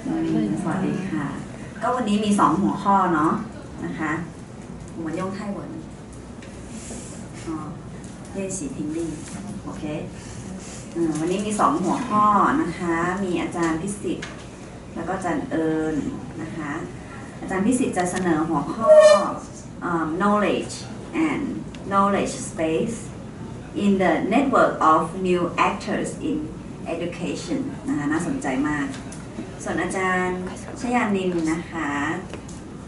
สวัสดีค่ะก็วันนี้มี2หัวข้อเนาะนะคะ我们用泰文练习听力โอเควันนี้มี2หัวข้อนะคะมีอาจารย์พิสิทธิ์แล้วก็อาจารย์เอิญนะคะอาจารย์พิสิทธิ์จะเสนอหัวข้อ knowledge and knowledge space in the network of new actors in education นะคะน่าสนใจมากส่วนอาจารย์ชยานินนะคะ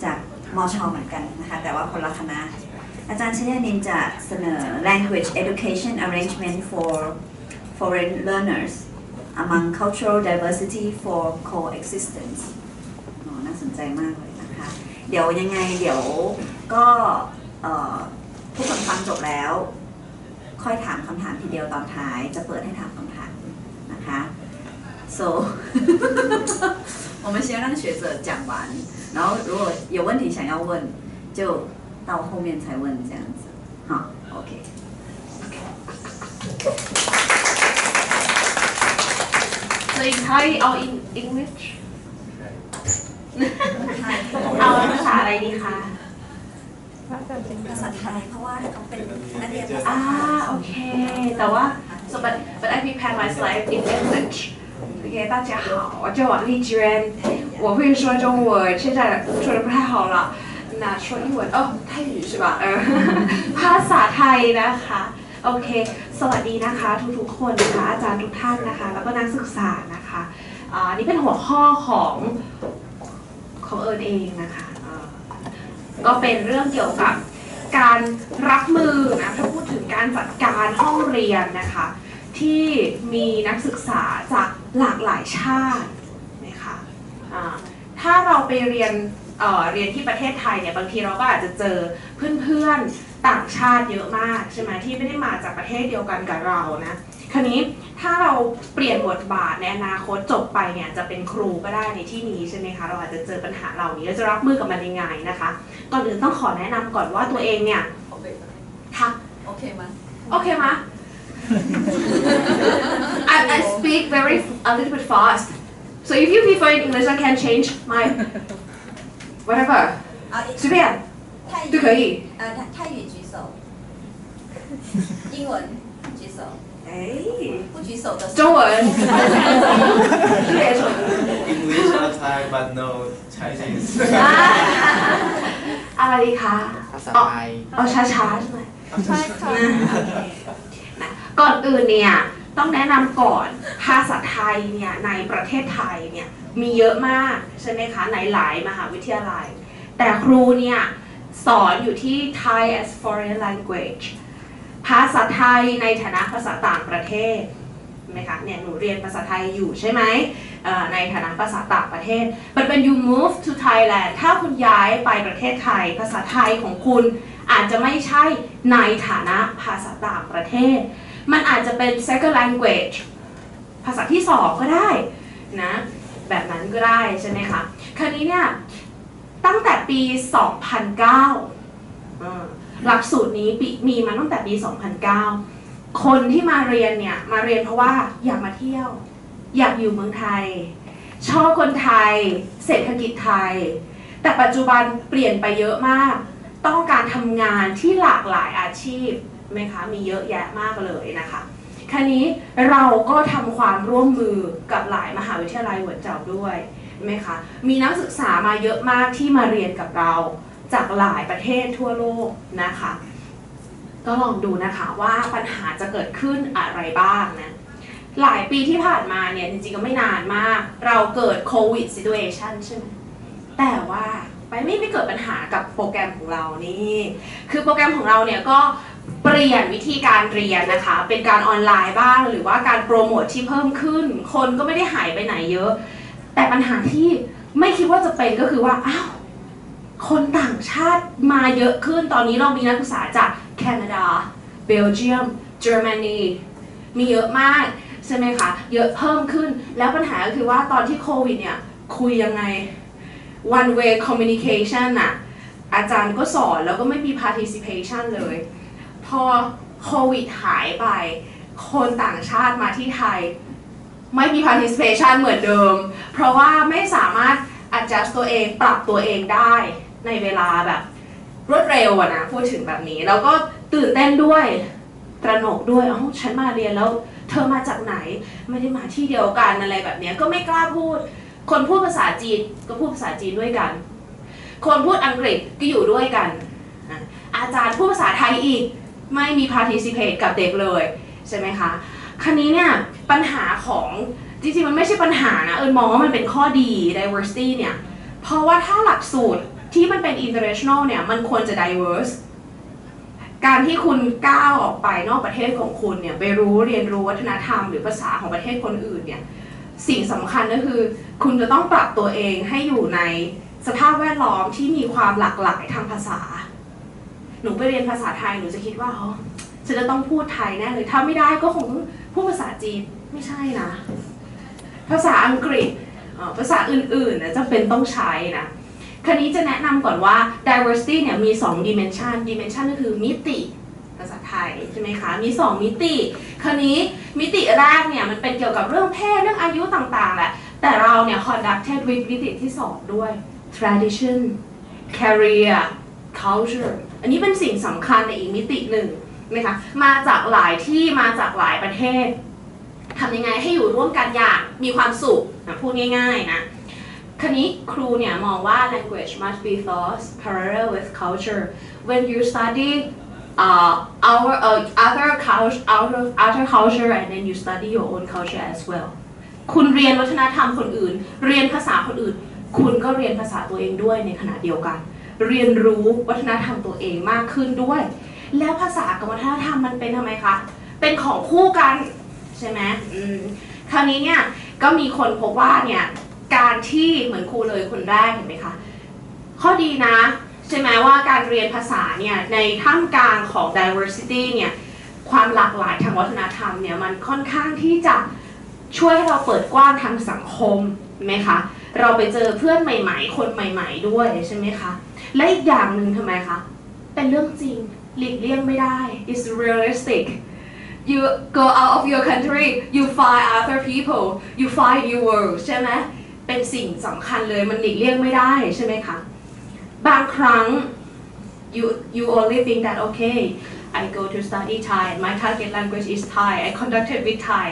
จากมช.เหมือนกันนะคะแต่ว่าคนละคณะอาจารย์ชยานินจะเสนอ language education arrangement for foreign learners among cultural diversity for coexistence น่าสนใจมากเลยนะคะเดี๋ยวยังไงเดี๋ยวก็ผู้คนฟังจบแล้วค่อยถามคำถามทีเดียวตอนท้ายจะเปิดให้ถามคำถามนะคะ so 我们先让学者讲完然后如果有问题想要问就到后面才问这样子好 OK So in Thai or in English เอาภาษาอะไรดีคะภาษาไทยเพราะว่าเขาเป็นนักเรียนภาษาโอเคแต่ว่า so but I prepare my slide in English OK 大家好我叫王丽娟我会说中文现在说的不太好了那说英文泰语是吧ภาษาไทยนะคะโอเคสวัสดีนะคะทุกๆคนนะคะอาจารย์ทุกท่านนะคะแล้วก็นักศึกษานะคะนี่เป็นหัวข้อของเอิญเองนะคะก็เป็นเรื่องเกี่ยวกับการรับมือนะถ้าพูดถึงการจัดการห้องเรียนนะคะที่มีนักศึกษาจากหลากหลายชาตินะคะถ้าเราไปเรียนที่ประเทศไทยเนี่ยบางทีเราก็อาจจะเจอเพื่อนๆต่างชาติเยอะมากใช่ไหมที่ไม่ได้มาจากประเทศเดียวกันกับเรานะคราวนี้ถ้าเราเปลี่ยนบทบาทในอนาคตจบไปเนี่ยจะเป็นครูก็ได้ในที่นี้ใช่ไหมคะเราอาจจะเจอปัญหาเหล่านี้แล้วจะรับมือกับมันยังไงนะคะก่อนอื่นต้องขอแนะนำก่อนว่าตัวเองเนี่ยค่ะโอเคไหมI speak a little bit fast so if you prefer in English I can change my whatever 随便都可以泰语举手英文举手不举手的中文English or Thai but no Chinese อะไรดีคะภาษาไทยช้าๆใช่ไหมใช่ค่ะก่อนอื่นเนี่ยต้องแนะนำก่อนภาษาไทยเนี่ยในประเทศไทยเนี่ยมีเยอะมากใช่ไหมคะในหลายมหาวิทยาลัยแต่ครูเนี่ยสอนอยู่ที่ Thai as foreign language ภาษาไทยในฐานะภาษาต่างประเทศใช่ไหมคะเนี่ยหนูเรียนภาษาไทยอยู่ใช่ไหมในฐานะภาษาต่างประเทศ but when you move to Thailand ถ้าคุณย้ายไปประเทศไทยภาษาไทยของคุณอาจจะไม่ใช่ในฐานะภาษาต่างประเทศมันอาจจะเป็น second language ภาษาที่2ก็ได้นะแบบนั้นก็ได้ใช่ไหมคะคราวนี้เนี่ยตั้งแต่ปี 2009 หลักสูตรนี้มีมาตั้งแต่ปี 2009 คนที่มาเรียนเนี่ยมาเรียนเพราะว่าอยากมาเที่ยวอยากอยู่เมืองไทยชอบคนไทยเศรษฐกิจไทยแต่ปัจจุบันเปลี่ยนไปเยอะมากต้องการทำงานที่หลากหลายอาชีพไหมคะมีเยอะแยะมากเลยนะคะคราวนี้เราก็ทำความร่วมมือกับหลายมหาวิทยาลัยหัวเจ้าด้วยไหมคะมีนักศึกษามาเยอะมากที่มาเรียนกับเราจากหลายประเทศทั่วโลกนะคะก็ลองดูนะคะว่าปัญหาจะเกิดขึ้นอะไรบ้างนะหลายปีที่ผ่านมาเนี่ยจริงๆก็ไม่นานมากเราเกิดโควิด situation ใช่ไหมแต่ว่าไม่เกิดปัญหากับโปรแกรมของเรานี่คือโปรแกรมของเราเนี่ยก็เปลี่ยนวิธีการเรียนนะคะเป็นการออนไลน์บ้างหรือว่าการโปรโมทที่เพิ่มขึ้นคนก็ไม่ได้หายไปไหนเยอะแต่ปัญหาที่ไม่คิดว่าจะเป็นก็คือว่าอ้าวคนต่างชาติมาเยอะขึ้นตอนนี้เรามีนักศึกษาจากแคนาดาเบลเยียมเยอรมนีมีเยอะมากใช่ไหมคะเยอะเพิ่มขึ้นแล้วปัญหาก็คือว่าตอนที่โควิดเนี่ยคุยยังไง one way communication น่ะอาจารย์ก็สอนแล้วก็ไม่มี participation เลยพอโควิดหายไปคนต่างชาติมาที่ไทย ไม่มี participation เหมือนเดิมเพราะว่าไม่สามารถ adjust ตัวเองปรับตัวเองได้ในเวลาแบบรวดเร็วอะนะพูดถึงแบบนี้แล้วก็ตื่นเต้นด้วยตระหนกด้วยฉันมาเรียนแล้วเธอมาจากไหนไม่ได้มาที่เดียวกันอะไรแบบนี้ก็ไม่กล้าพูดคนพูดภาษาจีนก็พูดภาษาจีนด้วยกันคนพูดอังกฤษก็อยู่ด้วยกันอาจารย์พูดภาษาไทยอีกไม่มี participate กับเด็กเลยใช่ไหมคะคราวนี้เนี่ยปัญหาของจริงๆมันไม่ใช่ปัญหานะมองว่ามันเป็นข้อดี diversity เนี่ยเพราะว่าถ้าหลักสูตรที่มันเป็น international เนี่ยมันควรจะ diverse การที่คุณก้าวออกไปนอกประเทศของคุณเนี่ยไปเรียนรู้วัฒนธรรมหรือภาษาของประเทศคนอื่นเนี่ยสิ่งสำคัญก็คือคุณจะต้องปรับตัวเองให้อยู่ในสภาพแวดล้อมที่มีความหลากหลายทางภาษาหนูไปเรียนภาษาไทยหนูจะคิดว่าฉันจะต้องพูดไทยแน่เลยถ้าไม่ได้ก็คงต้องพูดภาษาจีนไม่ใช่นะภาษาอังกฤษภาษาอื่นๆนะจำเป็นต้องใช้นะคราวนี้จะแนะนำก่อนว่า diversity เนี่ยมี2 dimension ก็คือมิติภาษาไทยใช่ไหมคะมี2มิติคราวนี้มิติแรกเนี่ยมันเป็นเกี่ยวกับเรื่องเพศเรื่องอายุต่างๆแหละแต่เราเนี่ย conducted with มิติที่2ด้วย tradition career culture อันนี้เป็นสิ่งสำคัญในอีกมิติหนึ่งนะคะมาจากหลายที่มาจากหลายประเทศทำยังไงให้อยู่ร่วมกันอย่างมีความสุขนะพูดง่ายๆนะคราวนี้ครูเนี่ยมองว่า language must be thought parallel with culture when you study our other culture and then you study your own culture as well คุณเรียนวัฒนธรรมคนอื่นเรียนภาษาคนอื่นคุณก็เรียนภาษาตัวเองด้วยในขณะเดียวกันเรียนรู้วัฒนธรรมตัวเองมากขึ้นด้วยแล้วภาษากับวัฒนธรรมมันเป็นทำไมคะเป็นของคู่กันใช่ไหมคราวนี้เนี่ยก็มีคนพบว่าเนี่ยการที่เหมือนครูเลยคนแรกเห็นไหมคะข้อดีนะใช่ไหมว่าการเรียนภาษาเนี่ยในท่ามกลางของ diversity เนี่ยความหลากหลายทางวัฒนธรรมเนี่ยมันค่อนข้างที่จะช่วยให้เราเปิดกว้างทางสังคมเห็นไหมคะเราไปเจอเพื่อนใหม่ๆคนใหม่ๆด้วยใช่ไหมคะและอีกอย่างหนึ่งทำไมคะเป็นเรื่องจริงหลีกเลี่ยงไม่ได้ it's realistic you go out of your country you find other people you find new world ใช่ไหมเป็นสิ่งสำคัญเลยมันหลีกเลี่ยงไม่ได้ใช่ไหมคะบางครั้ง you only think that okay I go to study Thai my target language is Thai I conducted with Thai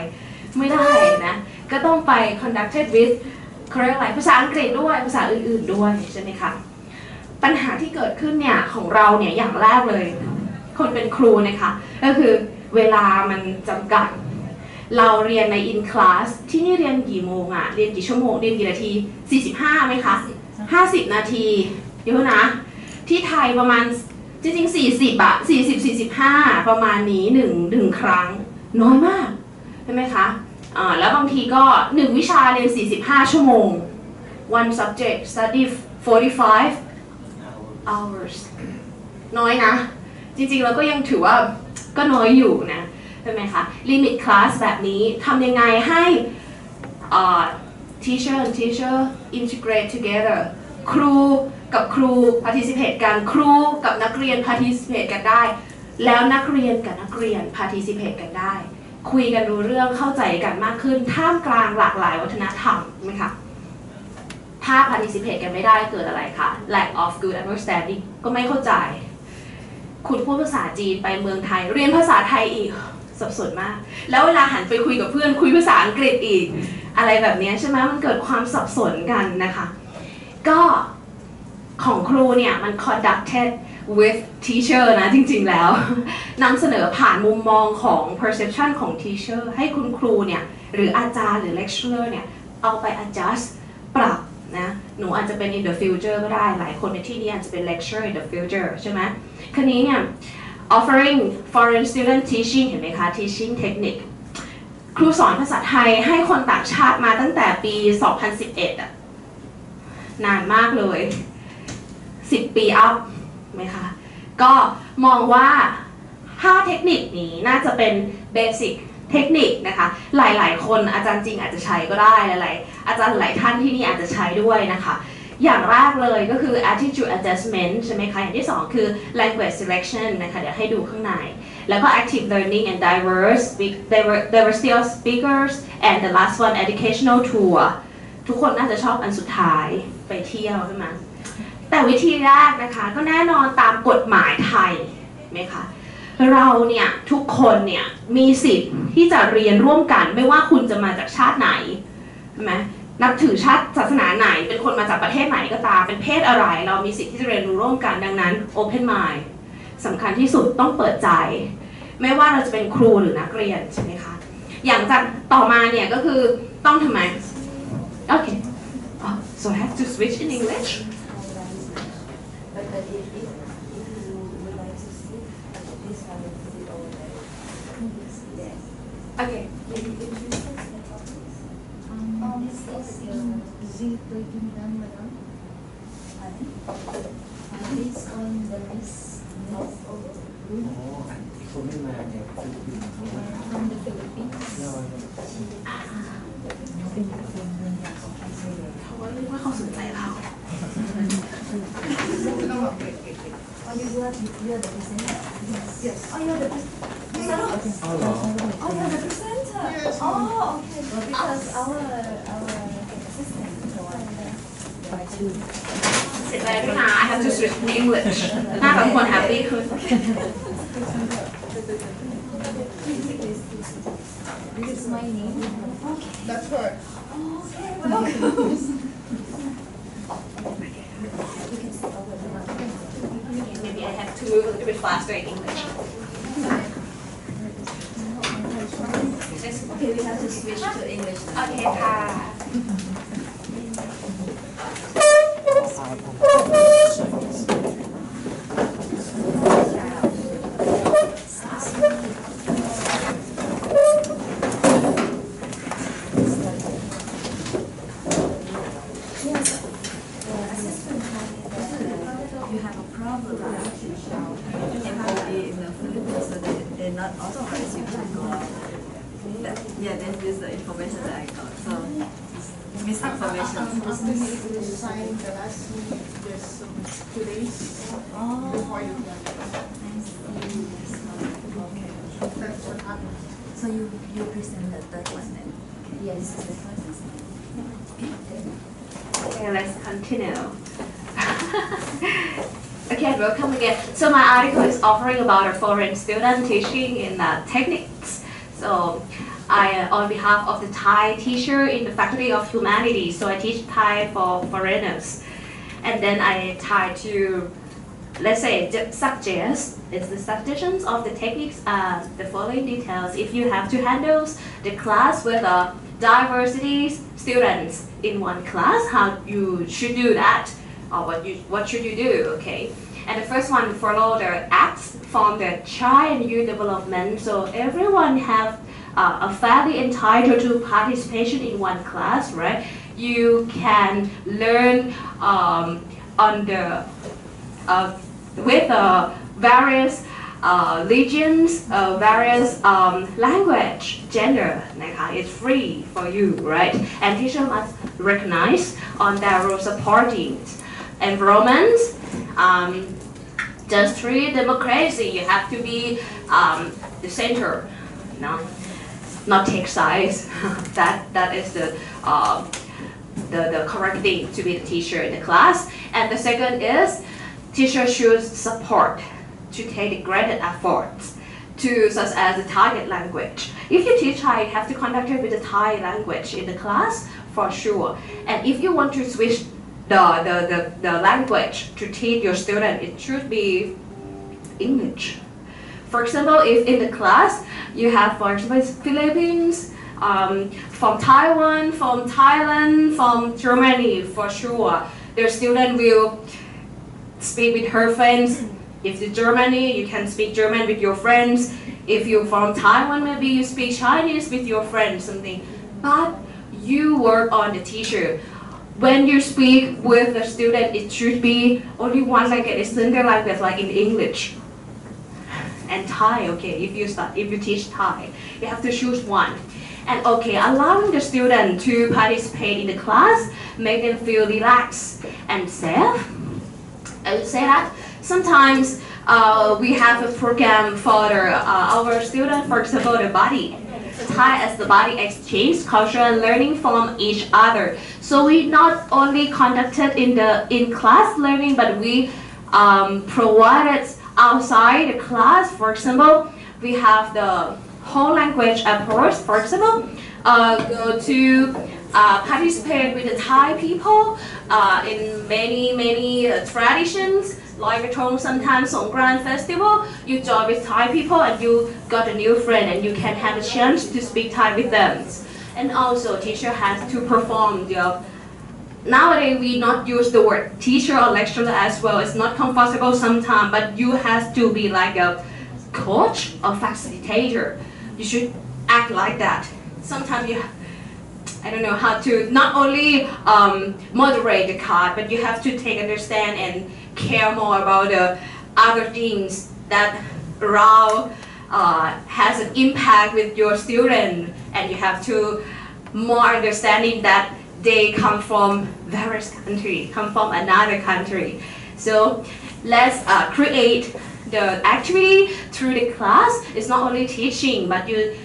ไม่ได้นะก็ต้องไป conducted with เขาเรียกอะไรภาษาอังกฤษด้วยภาษาอื่นๆด้วยใช่ไหมคะปัญหาที่เกิดขึ้นเนี่ยของเราเนี่ยอย่างแรกเลยคนเป็นครูนะคะก็คือเวลามันจำกัดเราเรียนใน in class ที่นี่เรียนกี่โมงอะเรียนกี่ชั่วโมงเรียนกี่นาที45ไหมคะ50นาทีเยอะนะที่ไทยประมาณจริงๆ40อะ40-45ประมาณนี้1ครั้งน้อยมากใช่ไหมคะแล้วบางทีก็1วิชาเรียน45ชั่วโมง one subject study 45 hours น้อยนะจริงๆเราก็ยังถือว่าก็น้อยอยู่นะใช่ไหมคะ limit class แบบนี้ทำยังไงให้ teacher and teacher integrate together ครูกับครู participate กันครูกับนักเรียน participate กันได้แล้วนักเรียนกับนักเรียน participate กันได้คุยกันรู้เรื่องเข้าใจกันมากขึ้นท่ามกลางหลากหลายวัฒนธรรมใช่ไหมคะถ้า participate กันไม่ได้เกิดอะไรคะ lack of good understanding ก็ไม่เข้าใจคุณพูดภาษาจีนไปเมืองไทยเรียนภาษาไทยอีกสับสนมากแล้วเวลาหันไปคุยกับเพื่อนคุยภาษาอังกฤษอีกอะไรแบบนี้ใช่ไหมมันเกิดความสับสนกันนะคะก็ของครูเนี่ยมัน conducted with teacher นะจริงๆแล้วนำเสนอผ่านมุมมองของ perception ของ teacher ให้คุณครูเนี่ยหรืออาจารย์หรือ lecturer เนี่ยเอาไป adjust ปรับนะหนูอาจจะเป็น in the future ก็ได้หลายคนในที่นี้อาจจะเป็น lecturer in the future ใช่ไหมคราวนี้เนี่ย offering foreign student teaching เห็นไหมคะ teaching technique ครูสอนภาษาไทยให้คนต่างชาติมาตั้งแต่ปี 2011 อะนานมากเลย10 ปีอัพไหมคะก็มองว่า5เทคนิคนี้น่าจะเป็น basic เทคนิคนะคะหลายๆคนอาจารย์จริงอาจจะใช้ก็ได้หลายๆอาจารย์หลายท่านที่นี่อาจจะใช้ด้วยนะคะอย่างแรกเลยก็คือ attitude adjustment ใช่ไหมคะอย่างที่2คือ language selection นะคะเดี๋ยวให้ดูข้างใน แล้วก็ active learning and diverse they were still speakers and the last one educational tour ทุกคนน่าจะชอบอันสุดท้ายไปเที่ยวใช่ไหมแต่วิธีแรกนะคะก็แน่นอนตามกฎหมายไทยไหมคะเราเนี่ยทุกคนเนี่ยมีสิทธิ์ที่จะเรียนร่วมกันไม่ว่าคุณจะมาจากชาติไหนใช่ไหมนับถือชาติศาสนาไหนเป็นคนมาจากประเทศไหนก็ตามเป็นเพศอะไรเรามีสิทธิ์ที่จะเรียนรู้ร่วมกันดังนั้น open mind สำคัญที่สุดต้องเปิดใจไม่ว่าเราจะเป็นครูหรือนักเรียนใช่ไหมคะอย่างจากต่อมาเนี่ยก็คือต้องทำไมโอเค so I have to switch in English But if you would like to sit, this one will sit over there. Yes. okay This is Zoom taking down, madam. Based on the list of group คนไม่มาเนี่ย from the Philippines. เขาว่าเรียกว่าเขาสนใจเรา Oh, you are the presenter? Yes. Oh, you are the presenter? Okay. Oh, no. Oh, you are the presenter? Yes. Oh, okay. Well, because our assistant, so I choose. เสร็จแล้วด้วยนะ I have to switch in English หน้าแบบคนแฮปปี้ขึ้น This is my name. Okay. That's her. Okay, welcome. You can sit over there. maybe I have to move a little bit faster in English Okay, we have to switch to English now. โอเคค่ะ You have a problem with MOE in the Philippines, so they're not authorized you to go out. Yeah, this is the information that I got. So, misinformation. After you sign the last week, there's some 2 days Oh, before you go. I see. Okay. That's what happened. So you present the third one then? Okay. Yes, this is the first one. Okay, let's continue. Okay, welcome again. So my article is offering about a foreign student teaching in techniques. So I, on behalf of the Thai teacher in the Faculty of Humanities, so I teach Thai for foreigners. And then I try to, let's say, suggest, it's the suggestions of the techniques are the following details. If you have to handle the class with a diversity students in one class, how you should do that, or what should you do, okay? And the first one, follow the acts from the child and youth development. So everyone have a fairly entitled to participation in one class, right? You can learn with various regions, various language, gender, it's free for you, right? And teacher must recognize on their supporting environment, just free democracy. You have to be the center, not take sides. that is the correct thing to be the teacher in the class. And the second is teacher should support to take the greater efforts to such as the target language. If you teach Thai, you have to conduct it with the Thai language in the class for sure. And if you want to switch the language to teach your student, it should be English. For example, if in the class you have, for example, Philippines, from Taiwan, from Thailand, from Germany, for sure, their student will speak with her friends. If it's Germany, you can speak German with your friends. If you're from Taiwan, maybe you speak Chinese with your friends, something. But you work on the teacher. When you speak with the student, it should be only one language, it's single language, like in English. And Thai, okay, if you teach Thai, you have to choose one. And okay, allowing the student to participate in the class, make them feel relaxed and safe. I would say that sometimes we have a program for our students, for example, the body. Thai as the body exchange, cultural learning from each other. So we not only conducted in class learning, but we provided outside the class. For example, we have the whole language approach. For example, go to participate with the Thai people in many traditions. Like sometimes Songkran festival, you join with Thai people and you got a new friend and you can have a chance to speak Thai with them. And also teacher has to perform the, nowadays we not use the word teacher or lecturer as well. It's not comfortable sometimes, but you have to be like a coach or facilitator. You should act like that. Sometimes you I don't know how to not only moderate the card, but you have to take understand and care more about the other things that around has an impact with your student, and you have to more understanding that they come from various countries, come from another country. So let's create the activity through the class. It's not only teaching, but you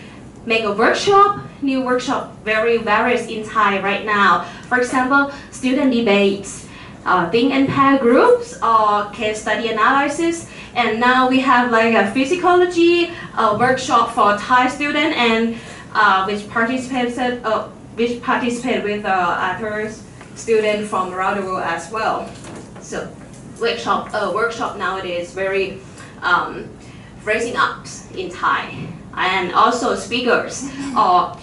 make a workshop, new workshop, very various in Thai right now. For example, student debates, think and pair groups, or case study analysis. And now we have like a physiology workshop for Thai student, and which participate with other students from around the world as well. So workshop nowadays very raising up in Thai. And also speakers or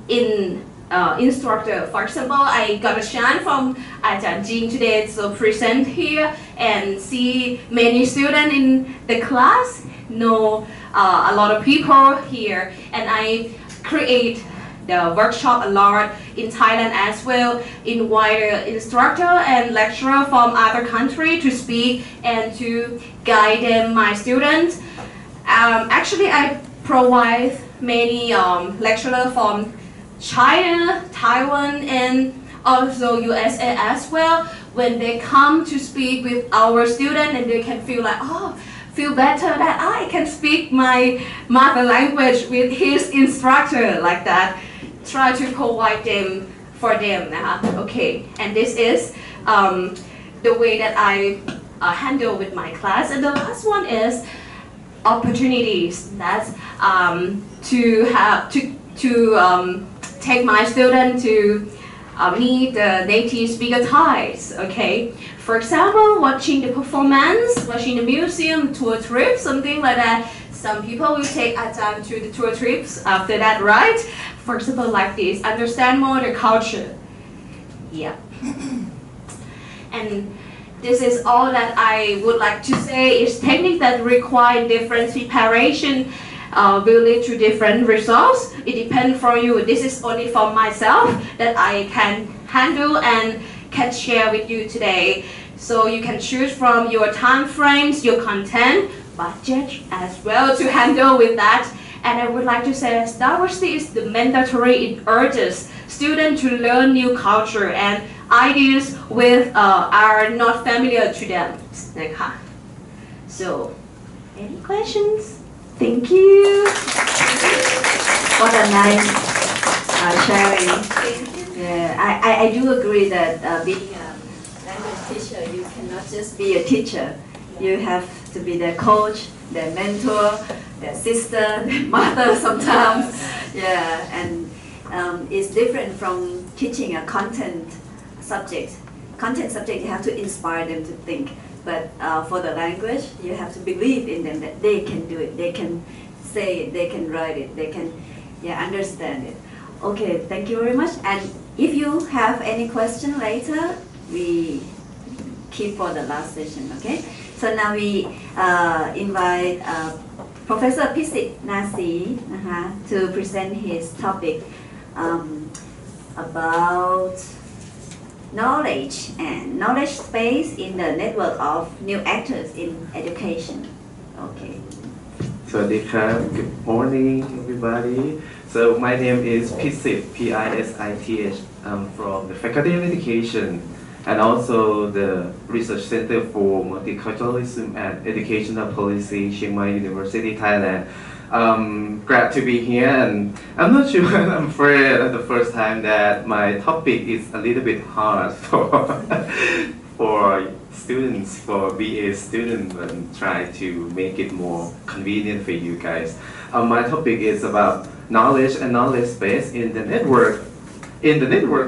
instructor. For example, I got a chance from Ajahn Jin today to present here and see many students in the class, know a lot of people here, and I create the workshop a lot in Thailand as well, invite instructor and lecturer from other country to speak and to guide them, my students. Actually, I provide many lecturers from China, Taiwan, and also USA as well. When they come to speak with our students, and they can feel like, oh, feel better that I can speak my mother language with his instructor like that. Try to provide them for them. Okay, and this is the way that I handle with my class. And the last one is opportunities. That's to have to take my student to meet the native speaker Thais. Okay, for example, watching the performance, watching the museum, tour trip, something like that. Some people will take Ajahn to the tour trips after that, right? For example, like this, understand more the culture. Yeah. And this is all that I would like to say. Is techniques that require different preparation will lead to different results. It depends from you. This is only for myself that I can handle and can share with you today. So you can choose from your time frames, your content, budget as well to handle with that. And I would like to say diversity is the mandatory. It urges students to learn new culture and ideas with are not familiar to them. So, any questions? Thank you. What a nice sharing. Yeah, I do agree that being a language teacher, you cannot just be a teacher. You have to be the coach, the mentor, the sister, the mother sometimes. Yeah, and it's different from teaching a content subject. Content subject, you have to inspire them to think. But for the language, you have to believe in them that they can do it. They can say it, they can write it, they can understand it. Okay, thank you very much. And if you have any question later, we keep for the last session, okay? So now we invite Professor Pisit Nasi to present his topic about knowledge and knowledge space in the network of new actors in education. Okay. Good morning, everybody. So my name is Pisit, P-I-S-I-T-H. I'm from the Faculty of Education and also the Research Center for Multiculturalism and Educational Policy, Chiang Mai University, Thailand. Glad to be here, and I'm not sure, I'm afraid at the first time that my topic is a little bit hard for students, for BA students, and try to make it more convenient for you guys. My topic is about knowledge and knowledge base in the network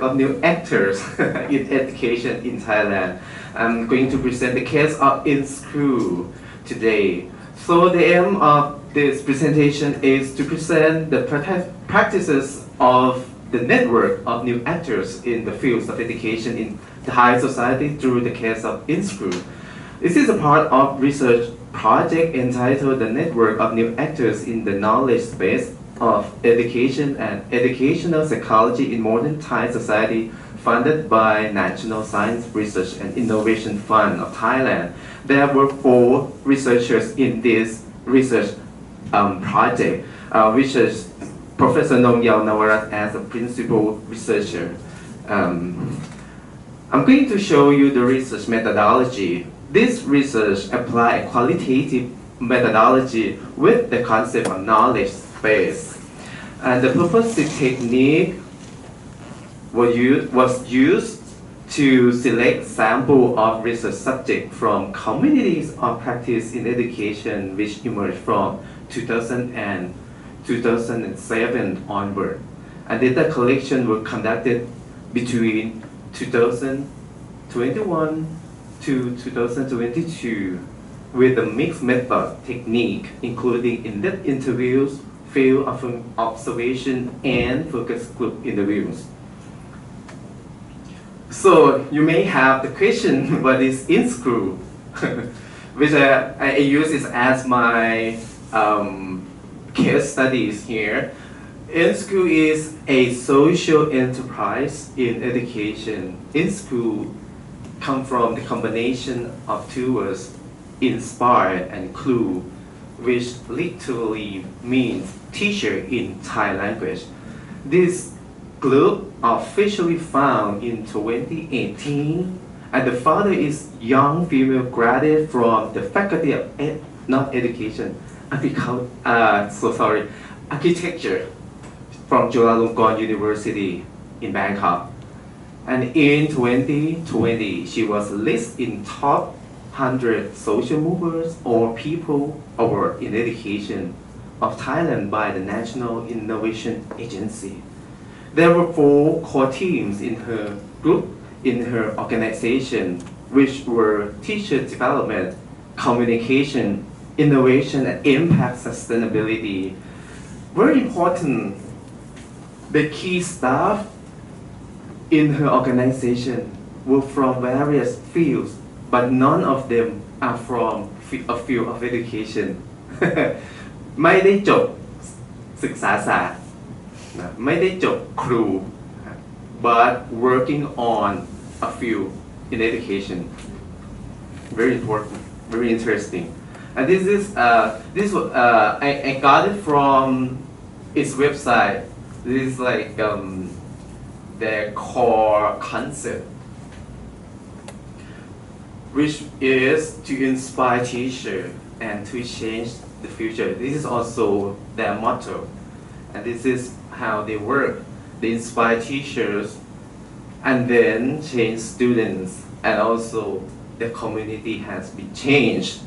of new actors in education in Thailand. I'm going to present the case of ICSEAS today. So the aim of this presentation is to present the practices of the network of new actors in the fields of education in the Thai society through the case of ICSEAS. This is a part of research project entitled The Network of New Actors in the Knowledge Space of Education and Educational Psychology in Modern Thai Society, funded by National Science Research and Innovation Fund of Thailand. There were 4 researchers in this research project, which is Professor Nomyao Navarat as a principal researcher. I'm going to show you the research methodology. This research applies a qualitative methodology with the concept of knowledge space. And the purposive technique was used to select sample of research subjects from communities of practice in education which emerged from 2000 and 2007 onward. And data collection was conducted between 2021 to 2022 with a mixed method technique, including in-depth interviews, field observation, and focus group interviews. So you may have the question, what is ICSEAS? Which I use it as my case studies here. ICSEAS is a social enterprise in education. ICSEAS comes from the combination of 2 words, inspire and clue, which literally means teacher in Thai language. This group officially found in 2018, and the founder is young female graduate from the Faculty of Architecture from Chulalongkorn University in Bangkok. And in 2020, she was listed in top 100 social movers or people award in education of Thailand by the National Innovation Agency. There were 4 core teams in her group, in her organization, which were teacher development, communication, innovation, and impact sustainability. Very important, the key staff in her organization were from various fields, but none of them are from a field of education. ไม่ได้จบศึกษาศาสตร์ไม่ได้จบครู but working on a field in education. Very important, very interesting. And this is I got it from its website. This is like their core concept, which is to inspire teachers and to change the future. This is also their motto, and this is how they work. They inspire teachers and then change students, and also the community has been changed,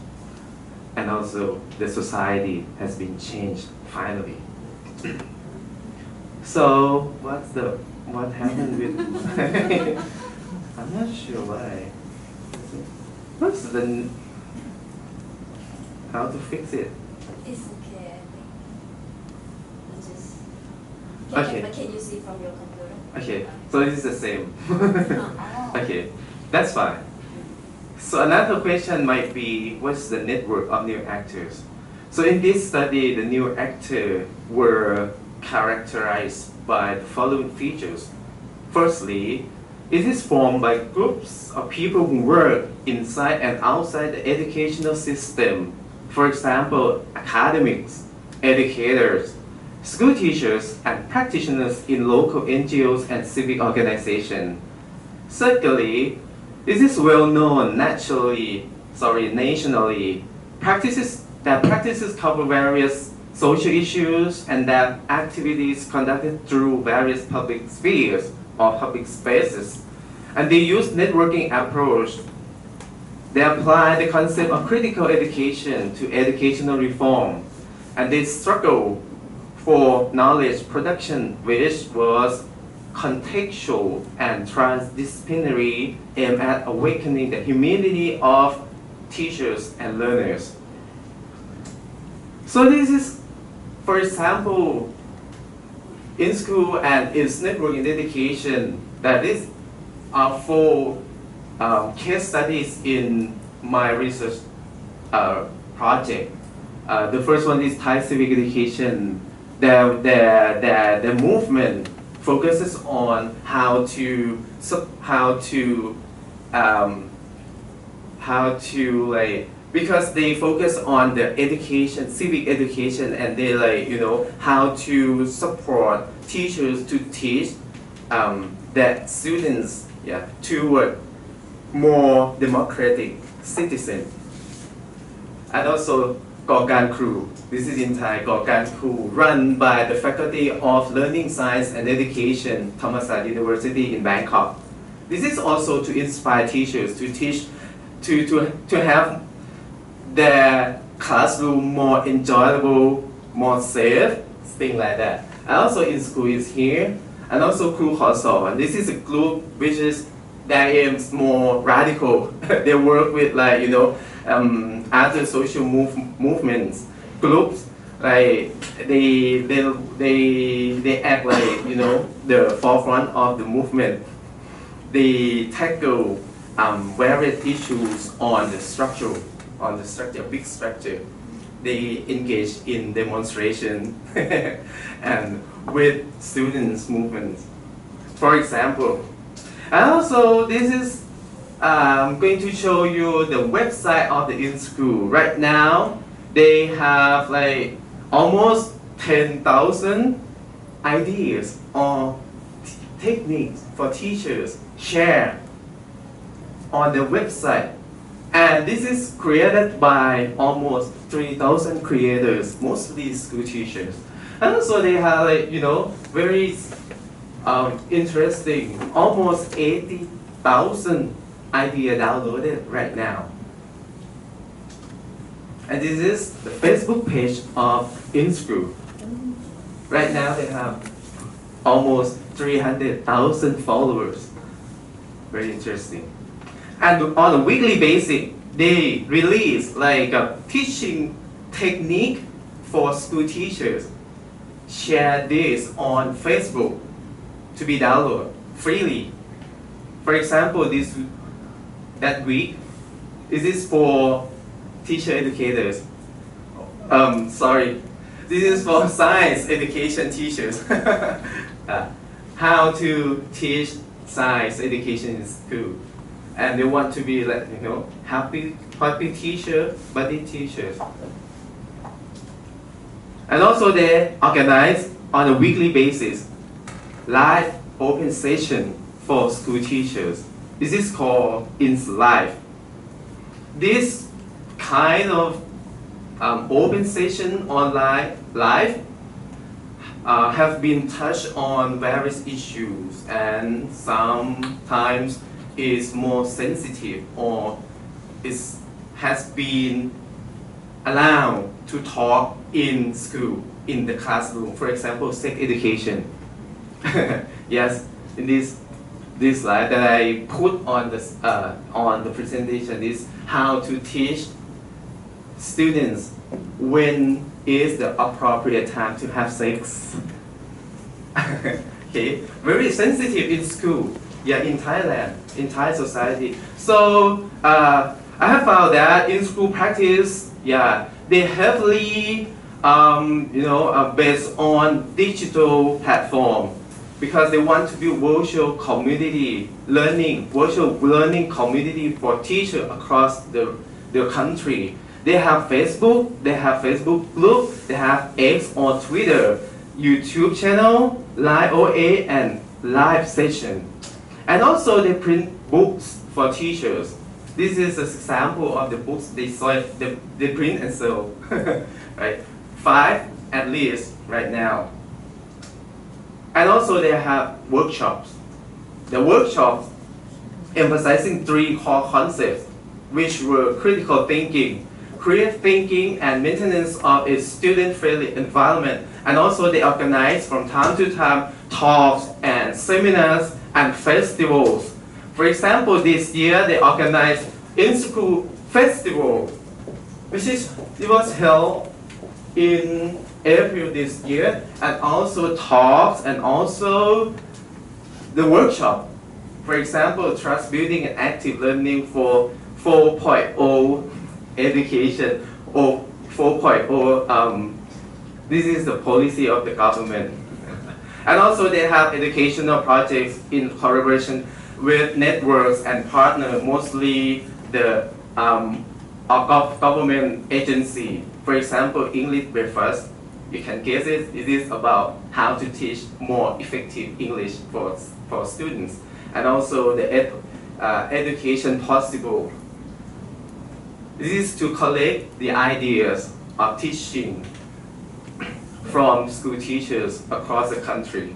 and also the society has been changed finally. So what happened with I'm not sure why. What's the how to fix it? It's okay, I think. It's just... Okay. Can you see from your computer? Okay, so this is the same. Oh. Okay, that's fine. So another question might be, what's the network of new actors? So in this study, the new actors were characterized by the following features. Firstly, it is formed by groups of people who work inside and outside the educational system. For example, academics, educators, school teachers, and practitioners in local NGOs and civic organizations. Secondly, This is well known nationally. Practices cover various social issues and that activities conducted through various public spheres or public spaces. And they use networking approach. They apply the concept of critical education to educational reform. And they struggle for knowledge production, which was contextual and transdisciplinary, aimed at awakening the humanity of teachers and learners. So this is, for example, in school and its networking education, that is four case studies in my research project. The first one is Thai civic education. The movement focuses on how to like, because they focus on the education, civic education, and they how to support teachers to teach that students toward more democratic citizens. And also Gorgan Crew. This is in Thai, Gorgan Crew, run by the Faculty of Learning Science and Education, Thammasat University in Bangkok. This is also to inspire teachers to teach, to have their classroom more enjoyable, more safe, things like that. And also in school is here, and also Crew Khosol. And this is a group which is that aims more radical. They work with other social movements, groups. Like they act like the forefront of the movement. They tackle various issues on the structure, big structure. They engage in demonstration and with students' movements. For example, and also this is going to show you the website of the in-school. Right now, they have like almost 10,000 ideas or techniques for teachers shared on the website. And this is created by almost 3,000 creators, mostly school teachers. And also they have very interesting, almost 80,000 ideas downloaded right now. And this is the Facebook page of InSchool. Right now they have almost 300,000 followers. Very interesting. And on a weekly basis, they release like a teaching technique for school teachers. Share this on Facebook to be downloaded freely. For example, that week, this is for teacher educators. This is for science education teachers. How to teach science education in school. And they want to be like, happy teacher, buddy teachers. And also they organize on a weekly basis live open session for school teachers. This is called INS Live. This kind of open session online live have been touched on various issues, and sometimes is more sensitive or has been allowed to talk in school, in the classroom. For example, sex education. Yes, in this slide that I put on the presentation is how to teach students when is the appropriate time to have sex. Okay, very sensitive in school. Yeah, in Thailand, in Thai society. So I have found that in school practice, they heavily based on digital platform, because they want to build virtual learning community for teachers across the country. They have Facebook group, they have X or Twitter, YouTube channel, Live OA, and live session. And also they books for teachers. This is an example of the books they print and sell, right? 5 at least right now. And also they have workshops. The workshops emphasizing 3 core concepts, which were critical thinking, creative thinking, and maintenance of a student-friendly environment. And also they organize from time to time talks and seminars and festivals. For example, this year they organized in-school festival, it was held in April this year, and also talks and also the workshop. For example, trust building and active learning for 4.0 education or 4.0. This is the policy of the government. And also they have educational projects in collaboration with networks and partners, mostly the government agency. For example, English Breakfast, you can guess it is about how to teach more effective English for students. And also the Education Possible. This is to collect the ideas of teaching from school teachers across the country.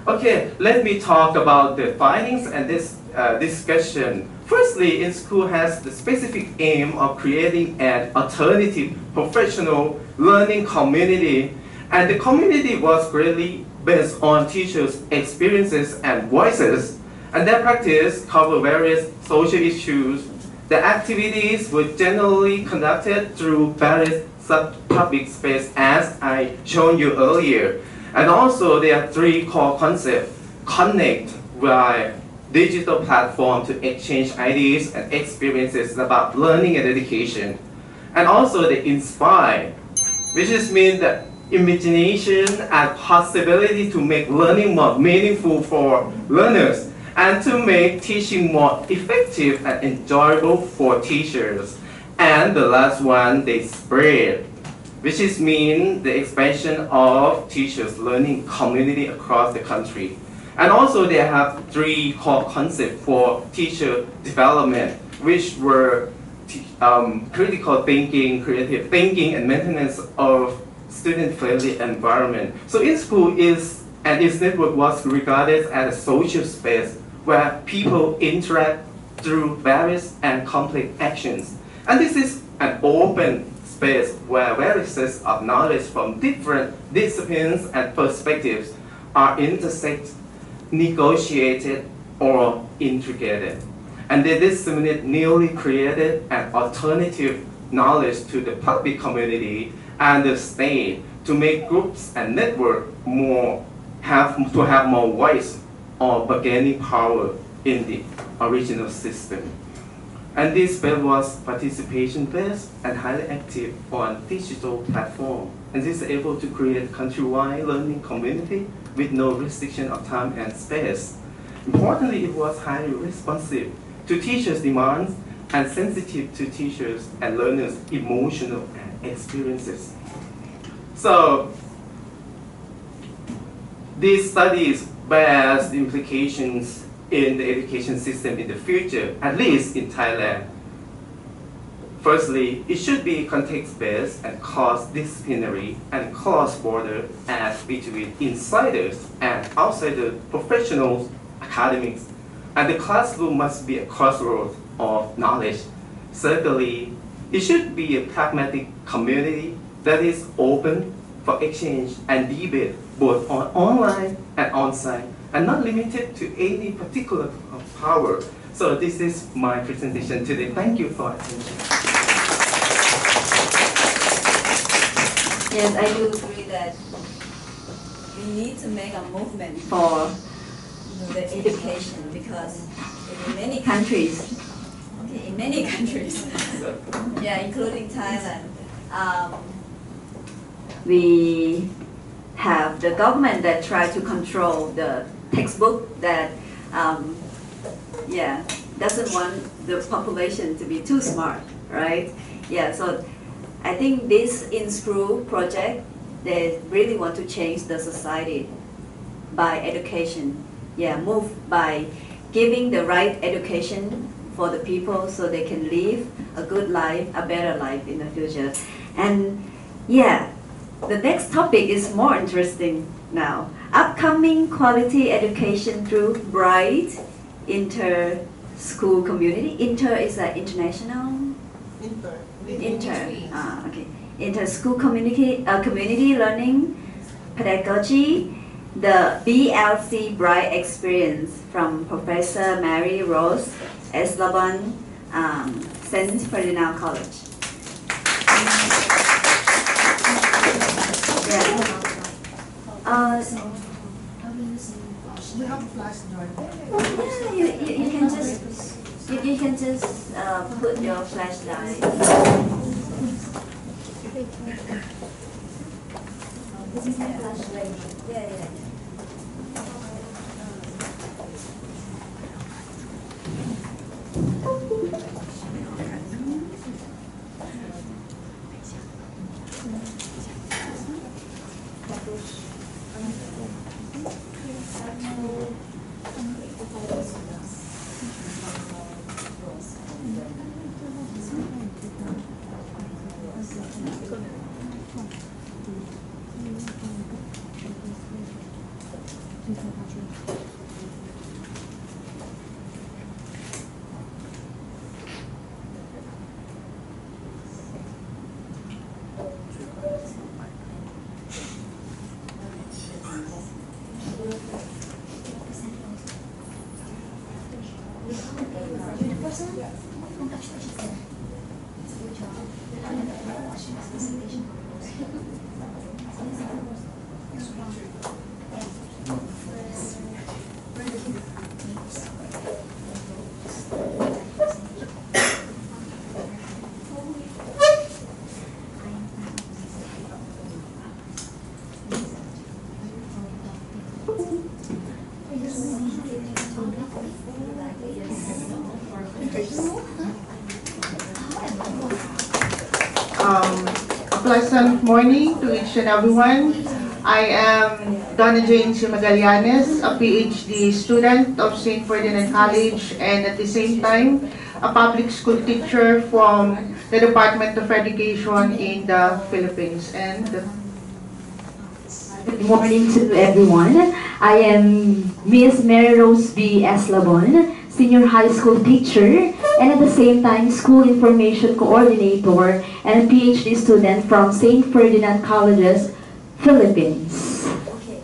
Okay, let me talk about the findings and this discussion. Firstly, InSchool has the specific aim of creating an alternative professional learning community, and the community was greatly based on teachers' experiences and voices, and their practice covered various social issues. The activities were generally conducted through various public space, as I shown you earlier. And also there are 3 core concepts: connect via digital platform to exchange ideas and experiences about learning and education. And also the inspire, which is mean the imagination and possibility to make learning more meaningful for learners and to make teaching more effective and enjoyable for teachers. And the last one, they spread, which is mean the expansion of teachers' learning community across the country. And also they have 3 core concepts for teacher development, which were critical thinking, creative thinking, and maintenance of student-friendly environment. So InSchool and its network was regarded as a social space where people interact through various and complex actions. And this is an open space where various sets of knowledge from different disciplines and perspectives are intersected, negotiated, or integrated. And they disseminate newly created and alternative knowledge to the public community and the state to make groups and networks have more voice or bargaining power in the original system. And this space was participation-based and highly active on digital platform. And this is able to create countrywide learning community with no restriction of time and space. Importantly, it was highly responsive to teachers' demands and sensitive to teachers' and learners' emotional experiences. So, these studies bear the implications in the education system in the future, at least in Thailand. Firstly, it should be context-based and cross-disciplinary and cross-border as between insiders and outsider professionals, academics. And the classroom must be a crossroads of knowledge. Secondly, it should be a pragmatic community that is open for exchange and debate both on online and on-site, and not limited to any particular power. So this is my presentation today. Thank you for attention. Yes, I do agree that We need to make a movement for the education because in many countries, okay, in many countries, yeah, including Thailand, we have the government that try to control the textbook that doesn't want the population to be too smart, right? Yeah, so I think this InSchool project, they really want to change the society by education. Yeah, move by giving the right education for the people so they can live a good life, a better life in the future. And yeah, the next topic is more interesting now. Upcoming quality education through bright inter-school community. Inter is an international? Okay. Inter-school community learning pedagogy. The BLC Bright Experience from Professor Mary Rose Eslabon, St. Ferdinand College. Yeah. We have flash drive. Yeah, you can just put your flashlight. This is my flashlight. Yeah. A pleasant morning to each and everyone. I am Donna Jane Magallanes, a PhD student of St. Ferdinand College, and at the same time, a public school teacher from the Department of Education in the Philippines. And good morning to everyone. I am Miss Mary Rose B. Eslabon, senior high school teacher, and at the same time, school information coordinator and a PhD student from St. Ferdinand Colleges, Philippines. Okay,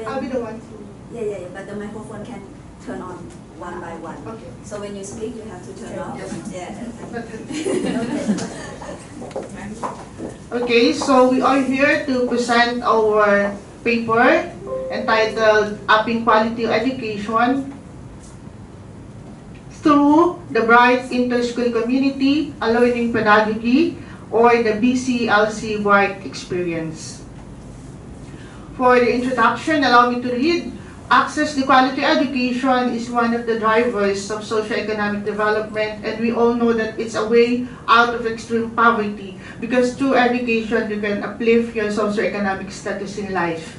I'll be the one to... Yeah, but the microphone can turn on one by one. Okay. So when you speak, you have to turn off. Yes. Yeah. Okay, so we are here to present our paper entitled Upping Quality Education through the Bright Inter-School Community, a Learning Pedagogy, or the BCLC Bright Experience. For the introduction, allow me to read. Access to quality education is one of the drivers of socioeconomic development, and we all know that it's a way out of extreme poverty, because through education you can uplift your socioeconomic status in life.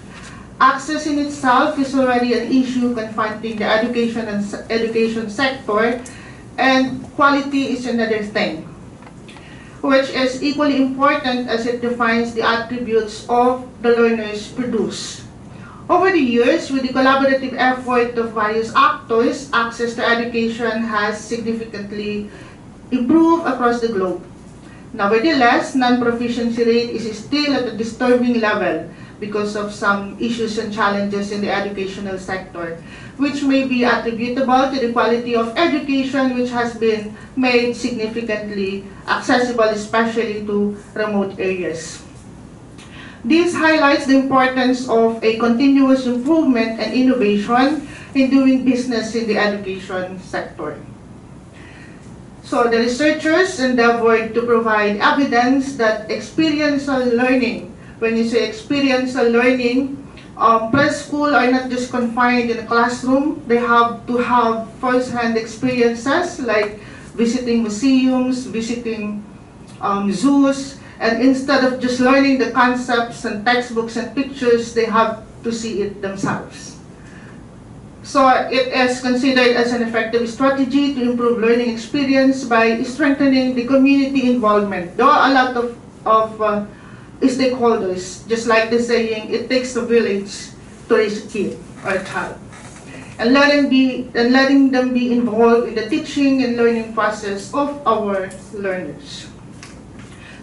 Access in itself is already an issue confronting the education sector, and quality is another thing, which is equally important as it defines the attributes of the learners produce. Over the years, with the collaborative effort of various actors, access to education has significantly improved across the globe. Nevertheless, non-proficiency rate is still at a disturbing level because of some issues and challenges in the educational sector, which may be attributable to the quality of education which has been made significantly accessible, especially to remote areas. This highlights the importance of a continuous improvement and innovation in doing business in the education sector. So the researchers endeavored to provide evidence that experiential learning, when you say experiential learning, preschool are not just confined in a classroom. They have to have first-hand experiences like visiting museums, visiting zoos, and instead of just learning the concepts and textbooks and pictures, they have to see it themselves. So it is considered as an effective strategy to improve learning experience by strengthening the community involvement. There are a lot of stakeholders, just like the saying, it takes a village to raise a kid or a child. And letting them be involved in the teaching and learning process of our learners.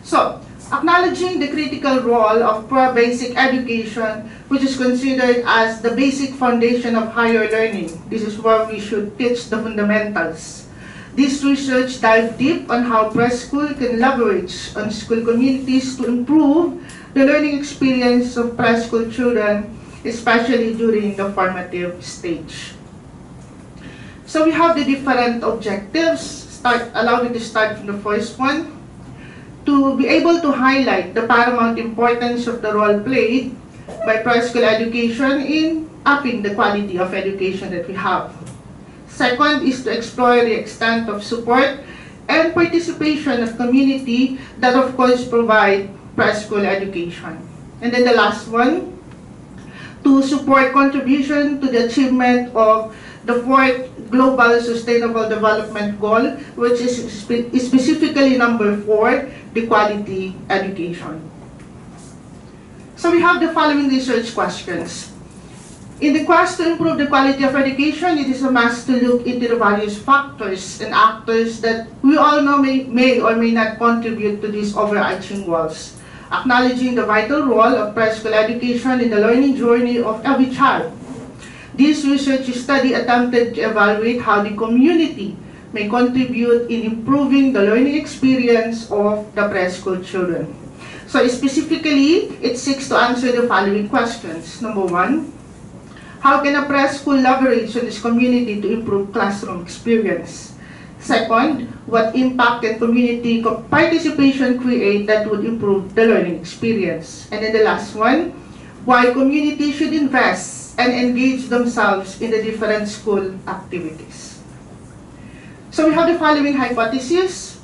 So, acknowledging the critical role of basic education, which is considered as the basic foundation of higher learning. This is where we should teach the fundamentals. This research dives deep on how preschool can leverage on school communities to improve the learning experience of preschool children, especially during the formative stage. So we have the different objectives. Allow me to start from the first one. To be able to highlight the paramount importance of the role played by preschool education in upping the quality of education that we have. Second is to explore the extent of support and participation of community that of course provide preschool education. And then the last one, to support contribution to the achievement of the fourth Global Sustainable Development Goal, which is specifically number 4, the quality education. So we have the following research questions. In the quest to improve the quality of education, it is a must to look into the various factors and actors that we all know may or may not contribute to these overarching goals, acknowledging the vital role of preschool education in the learning journey of every child. This research study attempted to evaluate how the community may contribute in improving the learning experience of the preschool children. So specifically, it seeks to answer the following questions. Number 1, how can a preschool leverage on this community to improve classroom experience? Second, what impact can community participation create that would improve the learning experience? And then the last one, why community should invest and engage themselves in the different school activities. So we have the following hypothesis.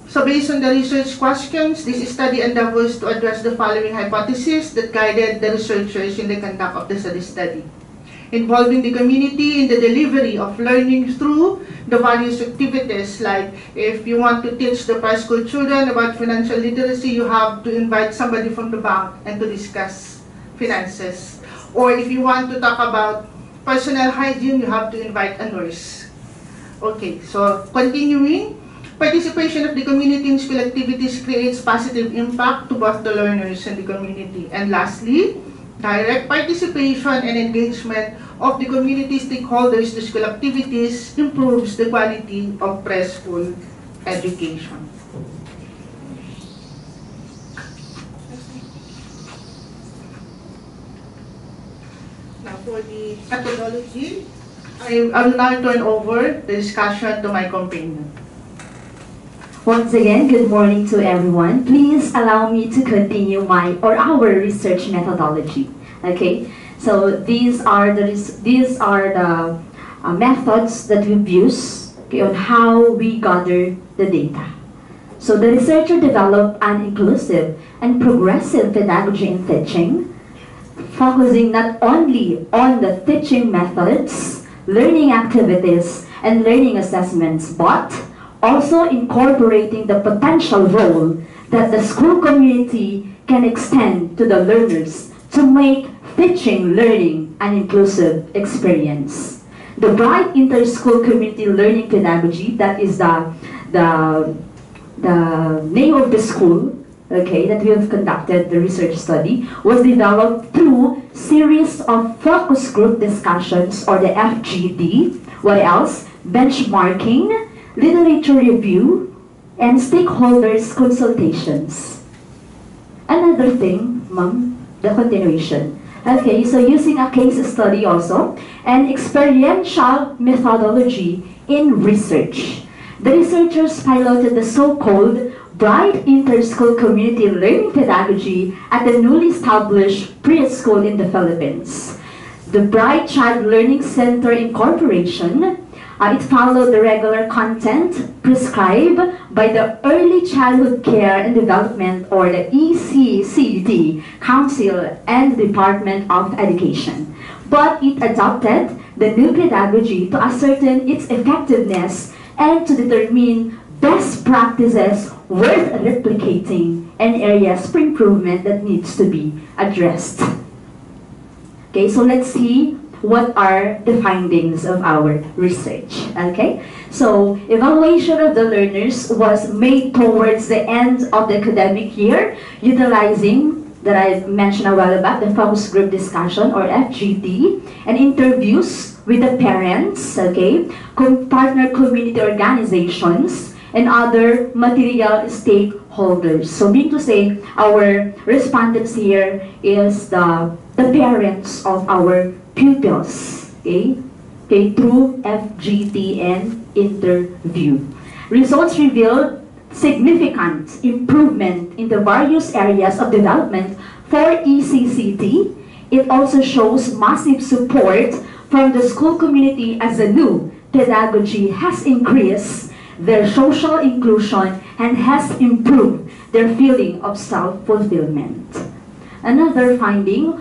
So based on the research questions, this study endeavors to address the following hypothesis that guided the researchers in the conduct of the study. Involving the community in the delivery of learning through the various activities, like if you want to teach the preschool children about financial literacy, you have to invite somebody from the bank and to discuss finances. Or if you want to talk about personal hygiene, you have to invite a nurse. Okay, so continuing, participation of the community in school activities creates positive impact to both the learners and the community. And lastly, direct participation and engagement of the community stakeholders to school activities improves the quality of preschool education. Now for the methodology, I will now turn over the discussion to my companion. Once again, good morning to everyone. Please allow me to continue our research methodology. Okay, so these are the methods that we've used, okay, on how we gather the data. So the researcher developed an inclusive and progressive pedagogy in teaching, focusing not only on the teaching methods, learning activities, and learning assessments, but also incorporating the potential role that the school community can extend to the learners to make teaching learning an inclusive experience. The Bright Inter-School Community Learning Pedagogy, that is the name of the school, okay, that we have conducted the research study, was developed through series of focus group discussions, or the FGD, what else? Benchmarking, literature review, and stakeholders consultations. Another thing, Ma'am, the continuation. Okay, so using a case study also, and experiential methodology in research. The researchers piloted the so-called Bright Inter-School Community Learning Pedagogy at the newly established preschool in the Philippines. The Bright Child Learning Center Incorporation, it followed the regular content prescribed by the Early Childhood Care and Development, or the ECCD Council and Department of Education. But it adopted the new pedagogy to ascertain its effectiveness and to determine best practices worth replicating and areas for improvement that needs to be addressed. Okay, so let's see what are the findings of our research. Okay, so evaluation of the learners was made towards the end of the academic year, utilizing that I mentioned a while back, the focus group discussion or FGD, and interviews with the parents, okay, partner community organizations, and other material stakeholders. So meaning to say, our respondents here is the parents of our pupils, okay, through FGD and interview. Results revealed significant improvement in the various areas of development for ECCT. It also shows massive support from the school community as the new pedagogy has increased their social inclusion and has improved their feeling of self-fulfillment. Another finding,